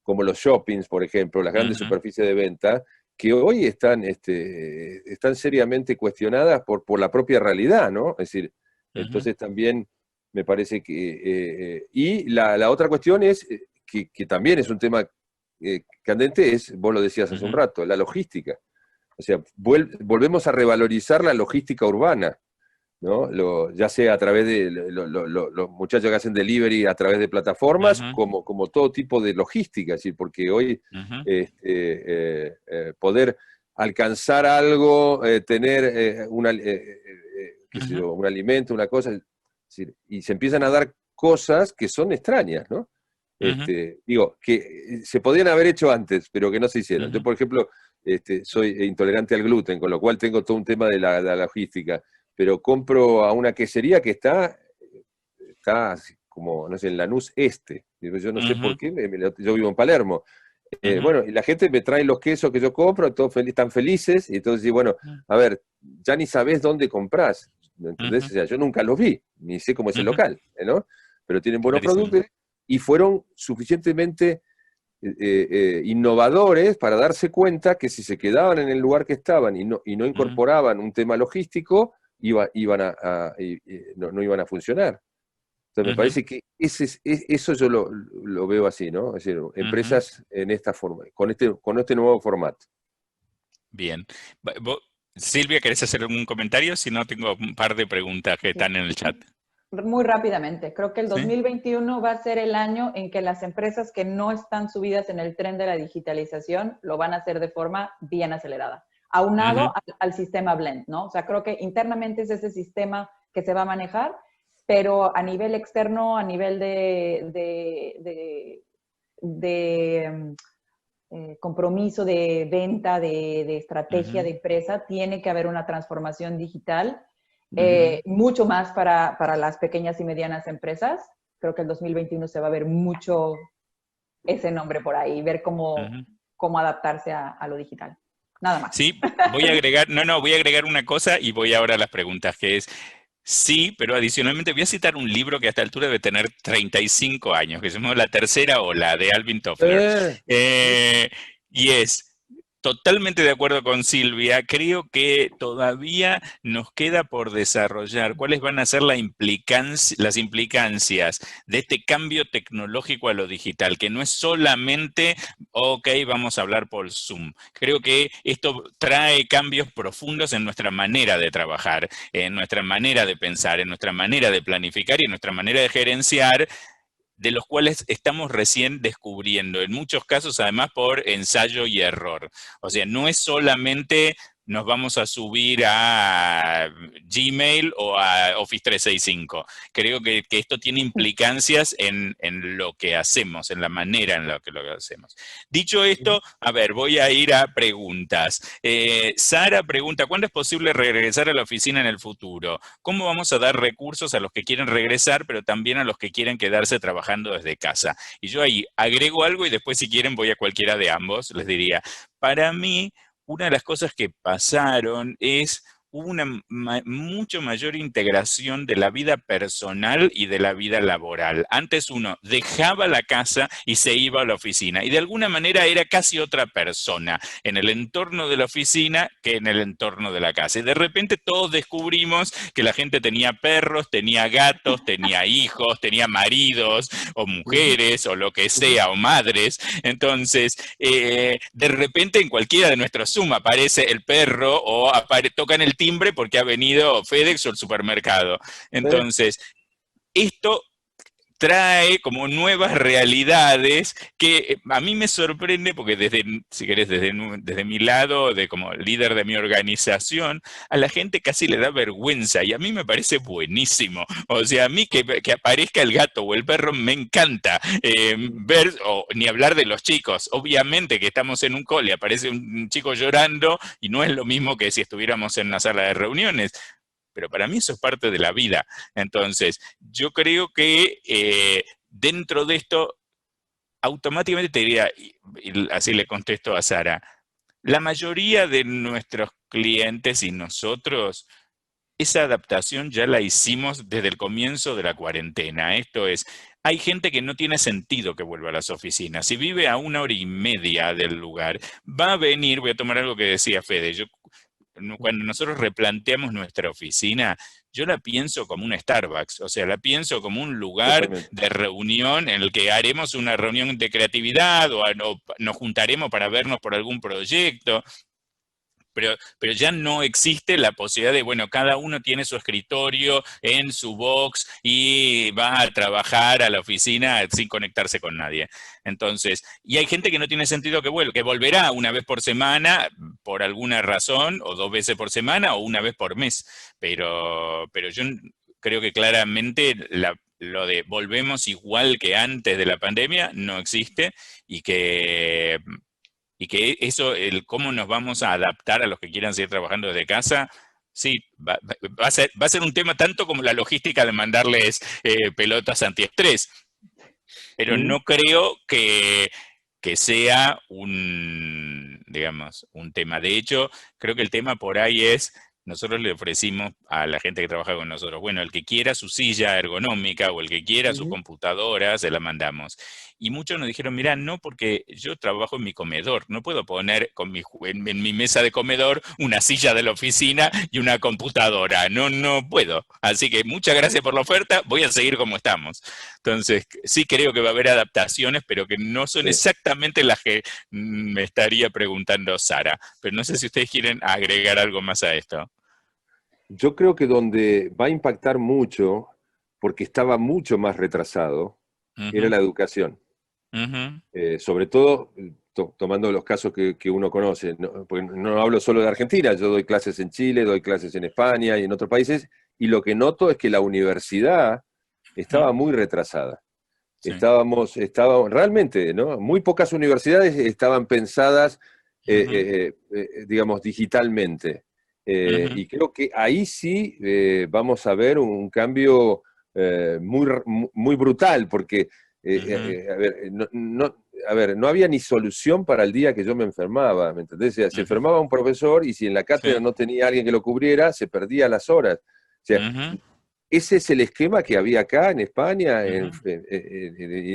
como los shoppings, por ejemplo, las grandes ujú, superficies de venta, que hoy están seriamente cuestionadas por la propia realidad, ¿no? Es decir, ujú, entonces también me parece que... y la otra cuestión es, que también es un tema candente, vos lo decías hace un ujú, rato, la logística. O sea, volvemos a revalorizar la logística urbana, ¿no? Ya sea a través de los muchachos que hacen delivery a través de plataformas, ujú, como todo tipo de logística, es decir, porque hoy ujú, poder alcanzar algo, tener qué sé ujú, yo, un alimento, una cosa, es decir, y se empiezan a dar cosas que son extrañas, ¿no? ujú, Digo, que se podían haber hecho antes, pero que no se hicieron. Yo, ujú, por ejemplo, soy intolerante al gluten, con lo cual tengo todo un tema de la logística, pero compro a una quesería que está así como, no sé, en Lanús Este. Digo, yo no sé por ujú, qué, yo vivo en Palermo. ujú, Bueno, y la gente me trae los quesos que yo compro, todos están felices, y entonces digo, bueno, a ver, ya ni sabés dónde comprás, ¿me entendés? ujú, O sea, yo nunca los vi, ni sé cómo es el ujú. local, ¿no? Pero tienen buenos Clarísimo. productos y fueron suficientemente innovadores para darse cuenta que si se quedaban en el lugar que estaban y no Ujú, incorporaban un tema logístico, no iban a funcionar. Entonces me ujú, parece que eso yo lo veo así, ¿no? Es decir, ujú. empresas en esta forma, con este nuevo formato. Bien. Silvia, ¿querés hacer algún comentario? Si no, tengo un par de preguntas que sí. están en el chat. Muy rápidamente, creo que el ¿Sí? 2021 va a ser el año en que las empresas que no están subidas en el tren de la digitalización lo van a hacer de forma bien acelerada, Ujú, aunado al sistema Blend, ¿no? O sea, creo que internamente es ese sistema que se va a manejar, pero a nivel externo, a nivel de compromiso de venta, de estrategia ujú, de empresa, tiene que haber una transformación digital, ujú, mucho más para las pequeñas y medianas empresas. Creo que el 2021 se va a ver mucho ese nombre por ahí, ver ujú. cómo adaptarse a lo digital. Nada más. Sí, voy a agregar, no, voy a agregar una cosa y voy ahora a las preguntas, que es, sí, pero adicionalmente voy a citar un libro que a esta altura debe tener 35 años, que se llama La Tercera Ola, de Alvin Toffler. Sí. Eh, y es totalmente de acuerdo con Silvia, creo que todavía nos queda por desarrollar cuáles van a ser las implicancias de este cambio tecnológico a lo digital, que no es solamente, ok, vamos a hablar por Zoom. Creo que esto trae cambios profundos en nuestra manera de trabajar, en nuestra manera de pensar, en nuestra manera de planificar y en nuestra manera de gerenciar, de los cuales estamos recién descubriendo, en muchos casos además por ensayo y error. O sea, no es solamente nos vamos a subir a Gmail o a Office 365. Creo que esto tiene implicancias en lo que hacemos, en la manera en la que lo hacemos. Dicho esto, a ver, voy a ir a preguntas. Sara pregunta, ¿cuándo es posible regresar a la oficina en el futuro? ¿Cómo vamos a dar recursos a los que quieren regresar, pero también a los que quieren quedarse trabajando desde casa? Y yo ahí agrego algo y después si quieren voy a cualquiera de ambos, les diría, para mí, una de las cosas que pasaron es una mucho mayor integración de la vida personal y de la vida laboral. Antes uno dejaba la casa y se iba a la oficina y de alguna manera era casi otra persona en el entorno de la oficina que en el entorno de la casa. Y de repente todos descubrimos que la gente tenía perros, tenía gatos, tenía hijos, tenía maridos o mujeres o lo que sea, o madres. Entonces, de repente en cualquiera de nuestros Zoom aparece el perro o tocan el timbre porque ha venido FedEx o el supermercado. Entonces, esto trae como nuevas realidades que a mí me sorprende porque desde, si querés, desde mi lado, de como líder de mi organización, a la gente casi le da vergüenza y a mí me parece buenísimo. O sea, a mí que aparezca el gato o el perro me encanta ver, o ni hablar de los chicos. Obviamente que estamos en un cole, aparece un chico llorando y no es lo mismo que si estuviéramos en una sala de reuniones. Pero para mí eso es parte de la vida. Entonces, yo creo que dentro de esto, automáticamente te diría, y así le contesto a Sara, la mayoría de nuestros clientes y nosotros, esa adaptación ya la hicimos desde el comienzo de la cuarentena. Esto es, hay gente que no tiene sentido que vuelva a las oficinas. Si vive a 1 hora y media del lugar, va a venir, voy a tomar algo que decía Fede, cuando nosotros replanteamos nuestra oficina, yo la pienso como un Starbucks, o sea, la pienso como un lugar de reunión en el que haremos una reunión de creatividad o nos juntaremos para vernos por algún proyecto. Pero ya no existe la posibilidad de, bueno, cada uno tiene su escritorio en su box y va a trabajar a la oficina sin conectarse con nadie. Entonces, y hay gente que no tiene sentido que vuelva, que volverá 1 vez por semana por alguna razón, o 2 veces por semana, o 1 vez por mes. Pero yo creo que claramente lo de volvemos igual que antes de la pandemia no existe y que eso, el cómo nos vamos a adaptar a los que quieran seguir trabajando desde casa, sí, va a ser un tema tanto como la logística de mandarles pelotas antiestrés, pero no creo que sea digamos, un tema. De hecho, creo que el tema por ahí es, nosotros le ofrecimos a la gente que trabaja con nosotros, bueno, el que quiera su silla ergonómica o el que quiera su computadora, se la mandamos. Y muchos nos dijeron, mira, no, porque yo trabajo en mi comedor, no puedo poner en mi mesa de comedor una silla de la oficina y una computadora, no puedo. Así que muchas gracias por la oferta, voy a seguir como estamos. Entonces, sí creo que va a haber adaptaciones, pero que no son exactamente las que me estaría preguntando Sara. Pero no sé si ustedes quieren agregar algo más a esto. Yo creo que donde va a impactar mucho, porque estaba mucho más retrasado, era la educación. Sobre todo, tomando los casos que uno conoce, porque no hablo solo de Argentina, yo doy clases en Chile, doy clases en España y en otros países, y lo que noto es que la universidad estaba muy retrasada. Sí. Estábamos realmente, ¿no? Muy pocas universidades estaban pensadas, digamos, digitalmente. Y creo que ahí sí vamos a ver un cambio muy brutal, porque, a ver, no había ni solución para el día que yo me enfermaba, ¿me entendés? O sea, se enfermaba un profesor y si en la cátedra no tenía alguien que lo cubriera, se perdía las horas. O sea, ese es el esquema que había acá en España, en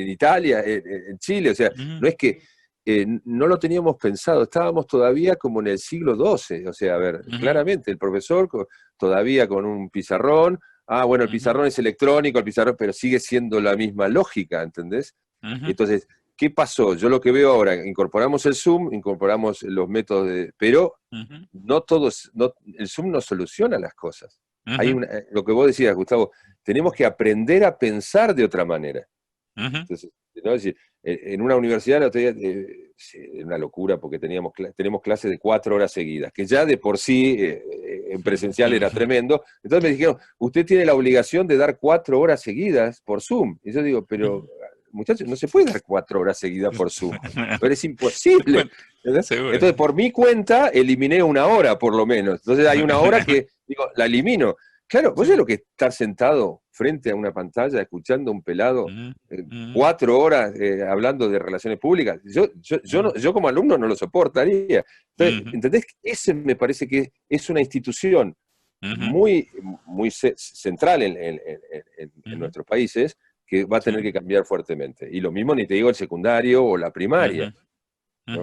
Italia, en Chile. O sea, no es que no lo teníamos pensado, estábamos todavía como en el siglo XII. O sea, a ver, claramente el profesor todavía con un pizarrón. Bueno, el pizarrón es electrónico, pero sigue siendo la misma lógica, ¿entendés? Entonces, ¿qué pasó? Yo lo que veo ahora, incorporamos el Zoom, incorporamos los métodos pero no todos, el Zoom no soluciona las cosas. Hay lo que vos decías, Gustavo, tenemos que aprender a pensar de otra manera. Entonces, ¿no? Es decir, en una universidad, una locura porque tenemos clases de 4 horas seguidas, que ya de por sí en presencial era tremendo. Entonces me dijeron, usted tiene la obligación de dar 4 horas seguidas por Zoom. Y yo digo, pero muchachos, no se puede dar 4 horas seguidas por Zoom, pero es imposible. Entonces, por mi cuenta, eliminé 1 hora por lo menos. Entonces hay 1 hora que, digo, la elimino. Claro, vos sabés lo que es estar sentado frente a una pantalla, escuchando a un pelado 4 horas hablando de relaciones públicas. Yo como alumno no lo soportaría. Entonces, ¿entendés? Ese me parece que es una institución muy central en nuestros países, que va a tener que cambiar fuertemente. Y lo mismo ni te digo el secundario o la primaria. ¿No?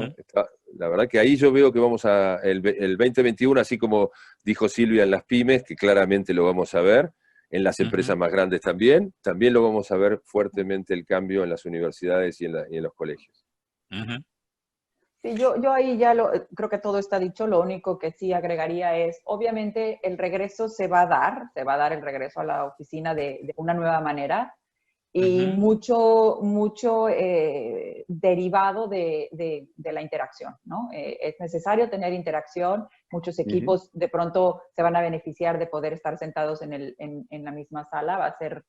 La verdad que ahí yo veo que vamos el 2021, así como dijo Silvia en las pymes, que claramente lo vamos a ver, en las empresas más grandes también lo vamos a ver fuertemente el cambio en las universidades y en los colegios. Sí, yo ahí ya creo que todo está dicho. Lo único que sí agregaría es, obviamente el regreso se va a dar el regreso a la oficina de una nueva manera, y mucho derivado de la interacción, ¿no? Es necesario tener interacción. Muchos equipos de pronto se van a beneficiar de poder estar sentados en la misma sala. Va a ser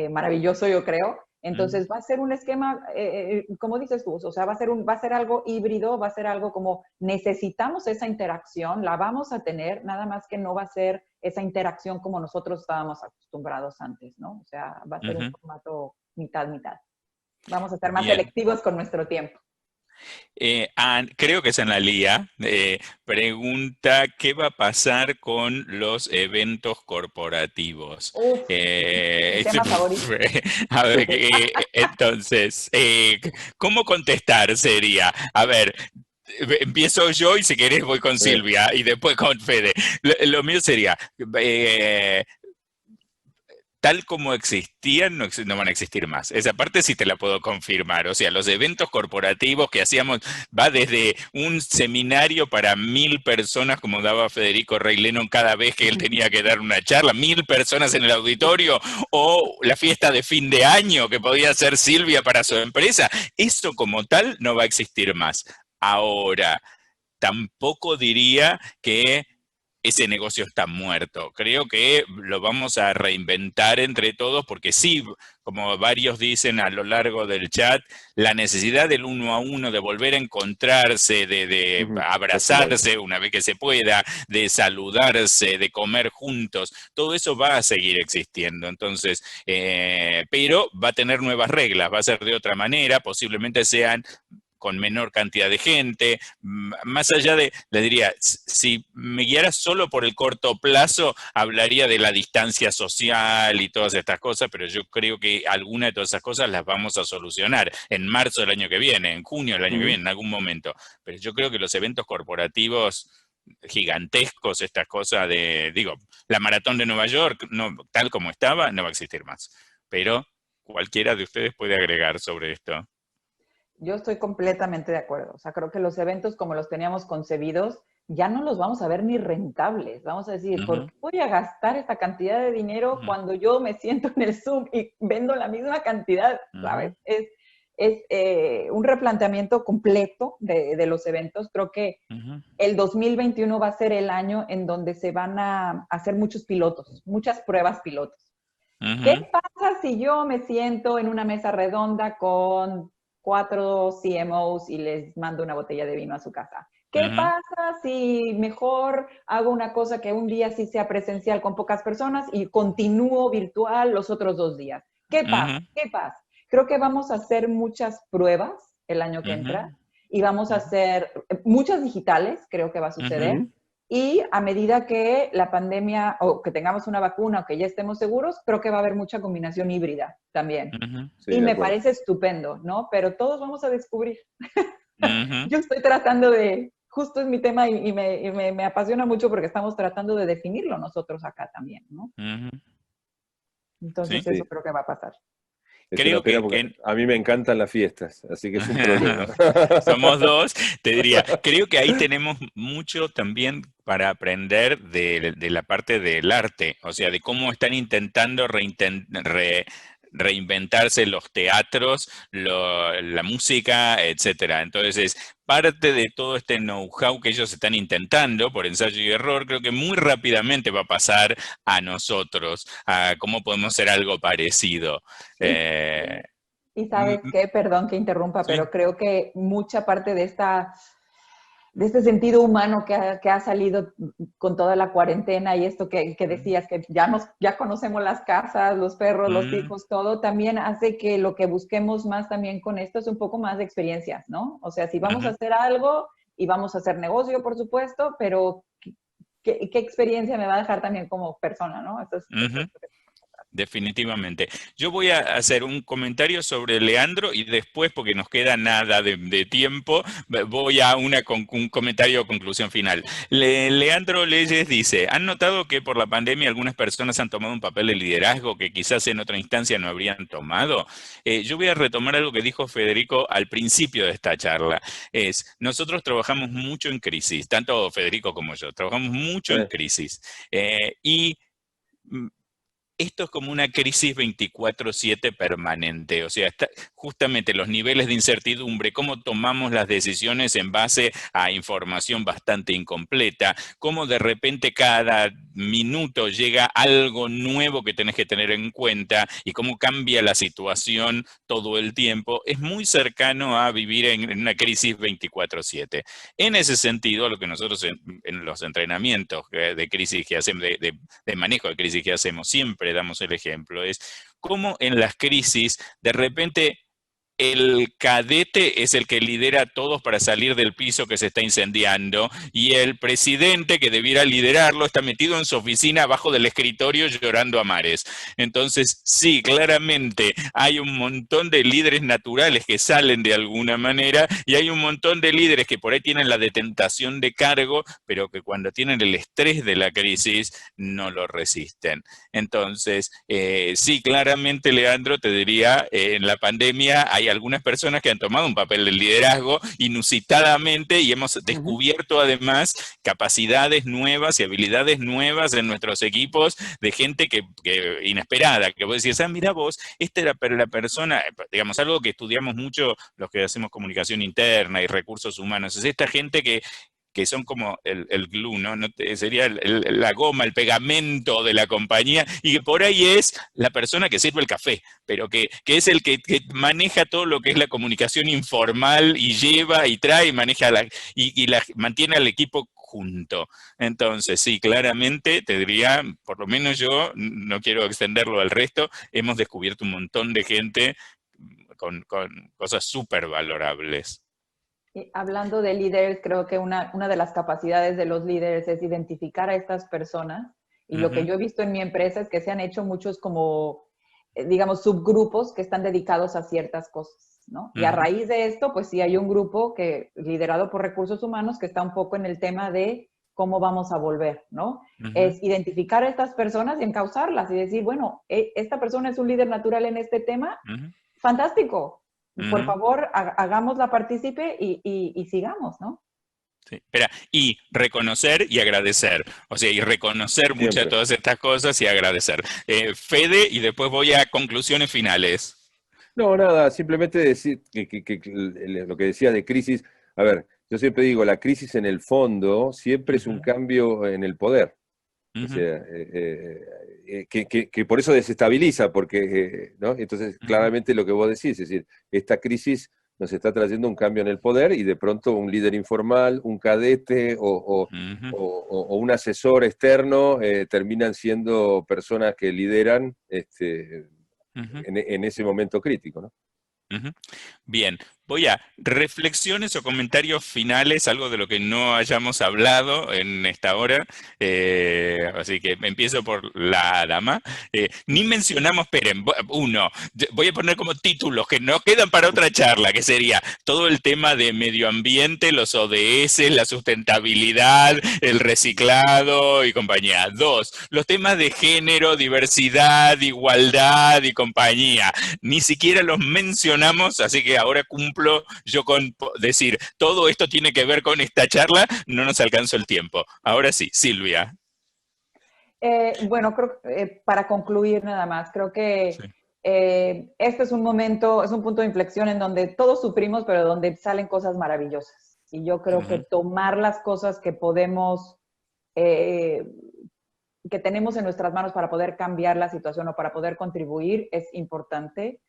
maravilloso, yo creo. Entonces va a ser un esquema, como dices tú, o sea, va a ser algo híbrido, va a ser algo como necesitamos esa interacción, la vamos a tener, nada más que no va a ser esa interacción como nosotros estábamos acostumbrados antes, ¿no? O sea, va a ser un formato mitad-mitad. Vamos a ser más selectivos con nuestro tiempo. Creo que es Analía, pregunta, ¿qué va a pasar con los eventos corporativos? Mi tema favorito. A ver, entonces, ¿cómo contestar sería? A ver, empiezo yo y si querés voy con Silvia y después con Fede. Lo mío sería... tal como existían, no van a existir más. Esa parte sí te la puedo confirmar. O sea, los eventos corporativos que hacíamos, va desde un seminario para 1000 personas, como daba Federico Rey Lennon cada vez que él tenía que dar una charla, 1000 personas en el auditorio, o la fiesta de fin de año que podía hacer Silvia para su empresa. Eso como tal no va a existir más. Ahora, tampoco diría que ese negocio está muerto. Creo que lo vamos a reinventar entre todos porque sí, como varios dicen a lo largo del chat, la necesidad del 1 a 1, de volver a encontrarse, de abrazarse una vez que se pueda, de saludarse, de comer juntos, todo eso va a seguir existiendo. Entonces, pero va a tener nuevas reglas, va a ser de otra manera, posiblemente sean con menor cantidad de gente, más allá de, le diría, si me guiara solo por el corto plazo, hablaría de la distancia social y todas estas cosas, pero yo creo que alguna de todas esas cosas las vamos a solucionar en marzo del año que viene, en junio del año que viene, en algún momento. Pero yo creo que los eventos corporativos gigantescos, estas cosas digo, la maratón de Nueva York, no, tal como estaba, no va a existir más. Pero cualquiera de ustedes puede agregar sobre esto. Yo estoy completamente de acuerdo. O sea, creo que los eventos como los teníamos concebidos ya no los vamos a ver ni rentables. Vamos a decir, ¿por qué voy a gastar esta cantidad de dinero cuando yo me siento en el Zoom y vendo la misma cantidad? ¿Sabes? Es un replanteamiento completo de los eventos. Creo que el 2021 va a ser el año en donde se van a hacer muchos pilotos, muchas pruebas pilotos. ¿Qué pasa si yo me siento en una mesa redonda con 4 CMOs y les mando una botella de vino a su casa? ¿Qué pasa si mejor hago una cosa que un día sí sea presencial con pocas personas y continúo virtual los otros 2 días? ¿Qué pasa? ¿Qué pasa? Creo que vamos a hacer muchas pruebas el año que entra y vamos a hacer muchas digitales, creo que va a suceder. Y a medida que la pandemia, o que tengamos una vacuna, o que ya estemos seguros, creo que va a haber mucha combinación híbrida también. Sí, y me parece estupendo, ¿no? Pero todos vamos a descubrir. Yo estoy tratando justo es mi tema y me apasiona mucho porque estamos tratando de definirlo nosotros acá también, ¿no? Entonces eso creo que va a pasar. Creo que a mí me encantan las fiestas, así que es un problema. Somos dos, te diría. Creo que ahí tenemos mucho también para aprender de la parte del arte, o sea, de cómo están intentando reinventarse los teatros, la música, etcétera. Entonces, parte de todo este know-how que ellos están intentando por ensayo y error, creo que muy rápidamente va a pasar a nosotros, a cómo podemos hacer algo parecido. Y sabes qué, perdón que interrumpa, Sí. pero creo que mucha parte de este sentido humano que ha salido con toda la cuarentena y esto que decías, que ya conocemos las casas, los perros, los hijos, todo, también hace que lo que busquemos más también con esto es un poco más de experiencias, ¿no? O sea, si vamos a hacer algo y vamos a hacer negocio, por supuesto, pero ¿qué experiencia me va a dejar también como persona, ¿no? Definitivamente. Yo voy a hacer un comentario sobre Leandro y después, porque nos queda nada de tiempo, voy a un comentario o conclusión final. Leandro Leyes dice, ¿han notado que por la pandemia algunas personas han tomado un papel de liderazgo que quizás en otra instancia no habrían tomado? Yo voy a retomar algo que dijo Federico al principio de esta charla. Nosotros trabajamos mucho en crisis, tanto Federico como yo, trabajamos mucho en crisis. Y esto es como una crisis 24/7 permanente, o sea, justamente los niveles de incertidumbre, cómo tomamos las decisiones en base a información bastante incompleta, cómo de repente cada minuto llega algo nuevo que tenés que tener en cuenta y cómo cambia la situación todo el tiempo, es muy cercano a vivir en una crisis 24/7. En ese sentido, lo que nosotros en los entrenamientos de crisis que hacemos, de manejo de crisis que hacemos, siempre damos el ejemplo, es cómo en las crisis de repente el cadete es el que lidera a todos para salir del piso que se está incendiando y el presidente que debiera liderarlo está metido en su oficina abajo del escritorio llorando a mares. Entonces, sí, claramente hay un montón de líderes naturales que salen de alguna manera y hay un montón de líderes que por ahí tienen la detentación de cargo, pero que cuando tienen el estrés de la crisis no lo resisten. Entonces, sí, claramente, Leandro, te diría, en la pandemia hay algunas personas que han tomado un papel de liderazgo inusitadamente y hemos descubierto además capacidades nuevas y habilidades nuevas en nuestros equipos de gente que inesperada, que vos decís, mira vos, esta era la persona, digamos, algo que estudiamos mucho los que hacemos comunicación interna y recursos humanos, es esta gente que son como el glue, ¿no? Sería la goma, el pegamento de la compañía, y que por ahí es la persona que sirve el café, pero que es el que maneja todo lo que es la comunicación informal y lleva y trae y maneja mantiene al equipo junto. Entonces, sí, claramente te diría, por lo menos yo, no quiero extenderlo al resto, hemos descubierto un montón de gente con cosas súper valorables. Hablando de líderes, creo que una de las capacidades de los líderes es identificar a estas personas. Y lo que yo he visto en mi empresa es que se han hecho muchos como, digamos, subgrupos que están dedicados a ciertas cosas, ¿no? Y a raíz de esto, pues sí hay un grupo liderado por recursos humanos que está un poco en el tema de cómo vamos a volver, ¿no? Es identificar a estas personas y encauzarlas y decir, bueno, esta persona es un líder natural en este tema, fantástico. Por favor, hagámosla partícipe y sigamos, ¿no? Sí, espera, y reconocer y agradecer. O sea, y reconocer muchas de todas estas cosas y agradecer. Fede, y después voy a conclusiones finales. No, nada, simplemente decir que lo que decía de crisis, a ver, yo siempre digo, la crisis en el fondo siempre es un cambio en el poder. O sea, que por eso desestabiliza, porque, ¿no? Entonces, claramente lo que vos decís, es decir, esta crisis nos está trayendo un cambio en el poder y de pronto un líder informal, un cadete o un asesor externo terminan siendo personas que lideran en ese momento crítico, ¿no? Bien, voy a reflexiones o comentarios finales, algo de lo que no hayamos hablado en esta hora. Así que empiezo por la dama. Ni mencionamos, esperen, voy a poner como títulos que no quedan para otra charla, que sería todo el tema de medio ambiente, los ODS, la sustentabilidad, el reciclado y compañía. 2, los temas de género, diversidad, igualdad y compañía. Ni siquiera los mencionamos, así que ahora cumplo yo con decir, todo esto tiene que ver con esta charla, no nos alcanzó el tiempo. Ahora sí, Silvia. Bueno, creo para concluir nada más, creo que este es un momento, es un punto de inflexión en donde todos sufrimos, pero donde salen cosas maravillosas. Y yo creo que tomar las cosas que podemos, que tenemos en nuestras manos para poder cambiar la situación o para poder contribuir es importante.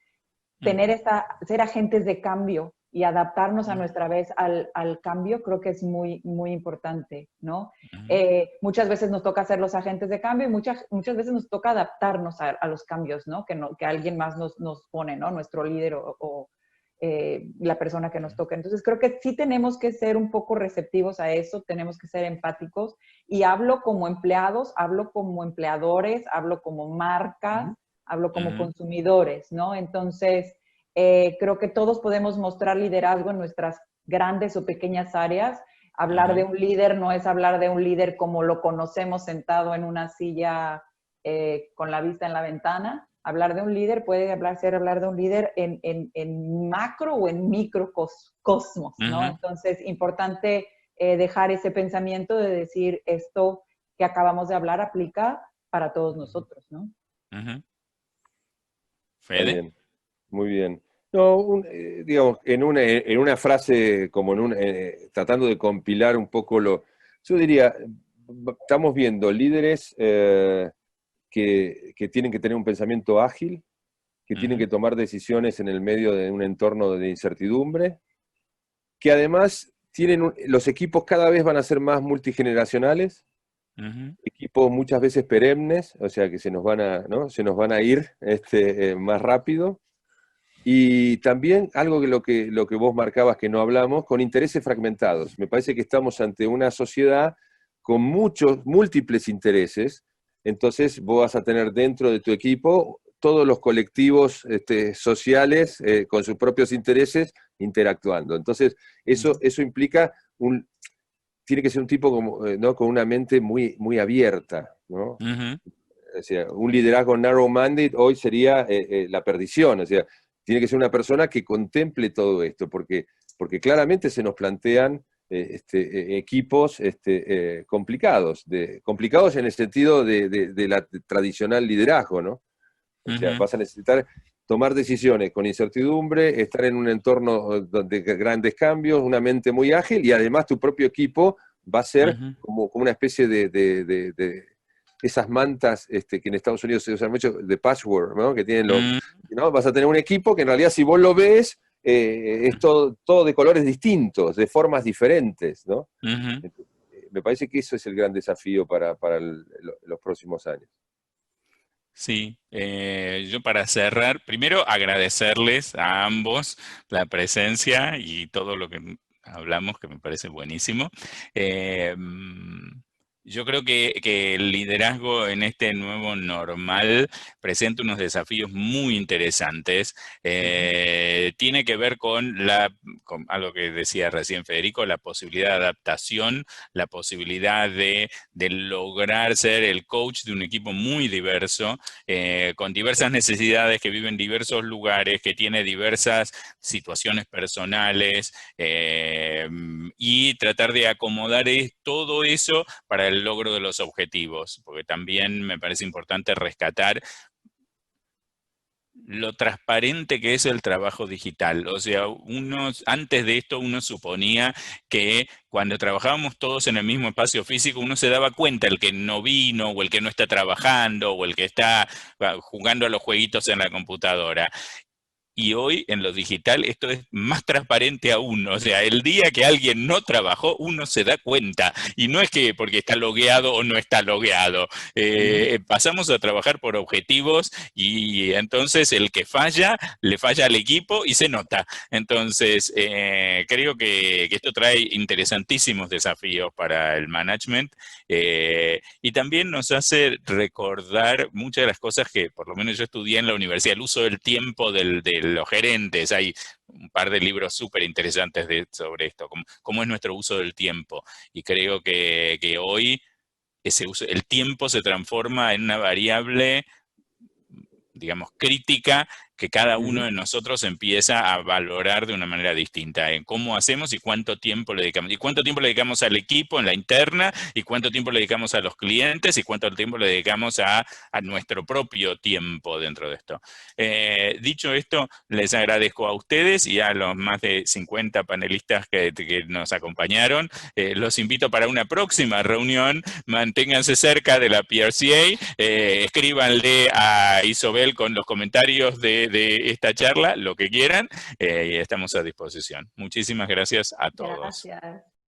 Ser agentes de cambio y adaptarnos a nuestra vez al cambio, creo que es muy, muy importante, ¿no? Muchas veces nos toca ser los agentes de cambio y muchas veces nos toca adaptarnos a los cambios, ¿no? Que alguien más nos pone, ¿no? Nuestro líder o la persona que nos toca. Entonces, creo que sí tenemos que ser un poco receptivos a eso, tenemos que ser empáticos. Y hablo como empleados, hablo como empleadores, hablo como marcas, hablo como consumidores, ¿no? Entonces, creo que todos podemos mostrar liderazgo en nuestras grandes o pequeñas áreas. Hablar de un líder no es hablar de un líder como lo conocemos sentado en una silla con la vista en la ventana. Hablar de un líder puede ser hablar de un líder en macro o en microcosmos, ¿no? Entonces, importante dejar ese pensamiento de decir esto que acabamos de hablar aplica para todos nosotros, ¿no? Fede. Bien, muy bien. No, digamos, en una frase, como tratando de compilar un poco yo diría, estamos viendo líderes que tienen que tener un pensamiento ágil, que tienen que tomar decisiones en el medio de un entorno de incertidumbre, que además los equipos cada vez van a ser más multigeneracionales, equipos muchas veces perennes, o sea que se nos van ¿no? Se nos van a ir más rápido. Y también algo que lo que vos marcabas que no hablamos, con intereses fragmentados. Me parece que estamos ante una sociedad con múltiples intereses, entonces vos vas a tener dentro de tu equipo todos los colectivos sociales con sus propios intereses interactuando. Entonces, eso implica tiene que ser un tipo ¿no? con una mente muy, muy abierta, ¿no? O sea, un liderazgo narrow-minded hoy sería la perdición, o sea, tiene que ser una persona que contemple todo esto, porque claramente se nos plantean equipos complicados, complicados en el sentido de la tradicional liderazgo, ¿no? O sea, vas a necesitar tomar decisiones con incertidumbre, estar en un entorno de grandes cambios, una mente muy ágil, y además tu propio equipo va a ser como una especie de esas mantas que en Estados Unidos se usan mucho, de patchwork, ¿no? Que tienen ¿no? Vas a tener un equipo que en realidad, si vos lo ves, es todo de colores distintos, de formas diferentes, ¿no? Me parece que eso es el gran desafío para los próximos años. Sí, yo para cerrar, primero agradecerles a ambos la presencia y todo lo que hablamos, que me parece buenísimo. Yo creo que el liderazgo en este nuevo normal presenta unos desafíos muy interesantes. Tiene que ver con algo que decía recién Federico, la posibilidad de adaptación, la posibilidad de lograr ser el coach de un equipo muy diverso, con diversas necesidades, que vive en diversos lugares, que tiene diversas situaciones personales, y tratar de acomodar todo eso para el logro de los objetivos, porque también me parece importante rescatar lo transparente que es el trabajo digital. O sea, antes de esto uno suponía que cuando trabajábamos todos en el mismo espacio físico, uno se daba cuenta, el que no vino, o el que no está trabajando, o el que está jugando a los jueguitos en la computadora. Y hoy en lo digital esto es más transparente aún. O sea, el día que alguien no trabajó, uno se da cuenta. Y no es que porque está logueado o no está logueado. Pasamos a trabajar por objetivos y entonces el que falla, le falla al equipo y se nota. Entonces, creo que esto trae interesantísimos desafíos para el management, y también nos hace recordar muchas de las cosas que por lo menos yo estudié en la universidad, el uso del tiempo de los gerentes. Hay un par de libros súper interesantes sobre esto, cómo es nuestro uso del tiempo. Y creo que hoy el tiempo se transforma en una variable, digamos, crítica que cada uno de nosotros empieza a valorar de una manera distinta en cómo hacemos y cuánto tiempo le dedicamos. Y cuánto tiempo le dedicamos al equipo en la interna, y cuánto tiempo le dedicamos a los clientes, y cuánto tiempo le dedicamos a nuestro propio tiempo dentro de esto. Dicho esto, les agradezco a ustedes y a los más de 50 panelistas que nos acompañaron. Los invito para una próxima reunión. Manténganse cerca de la PRCA. Escríbanle a Isobel con los comentarios de esta charla, lo que quieran, y estamos a disposición. Muchísimas gracias a todos. Gracias.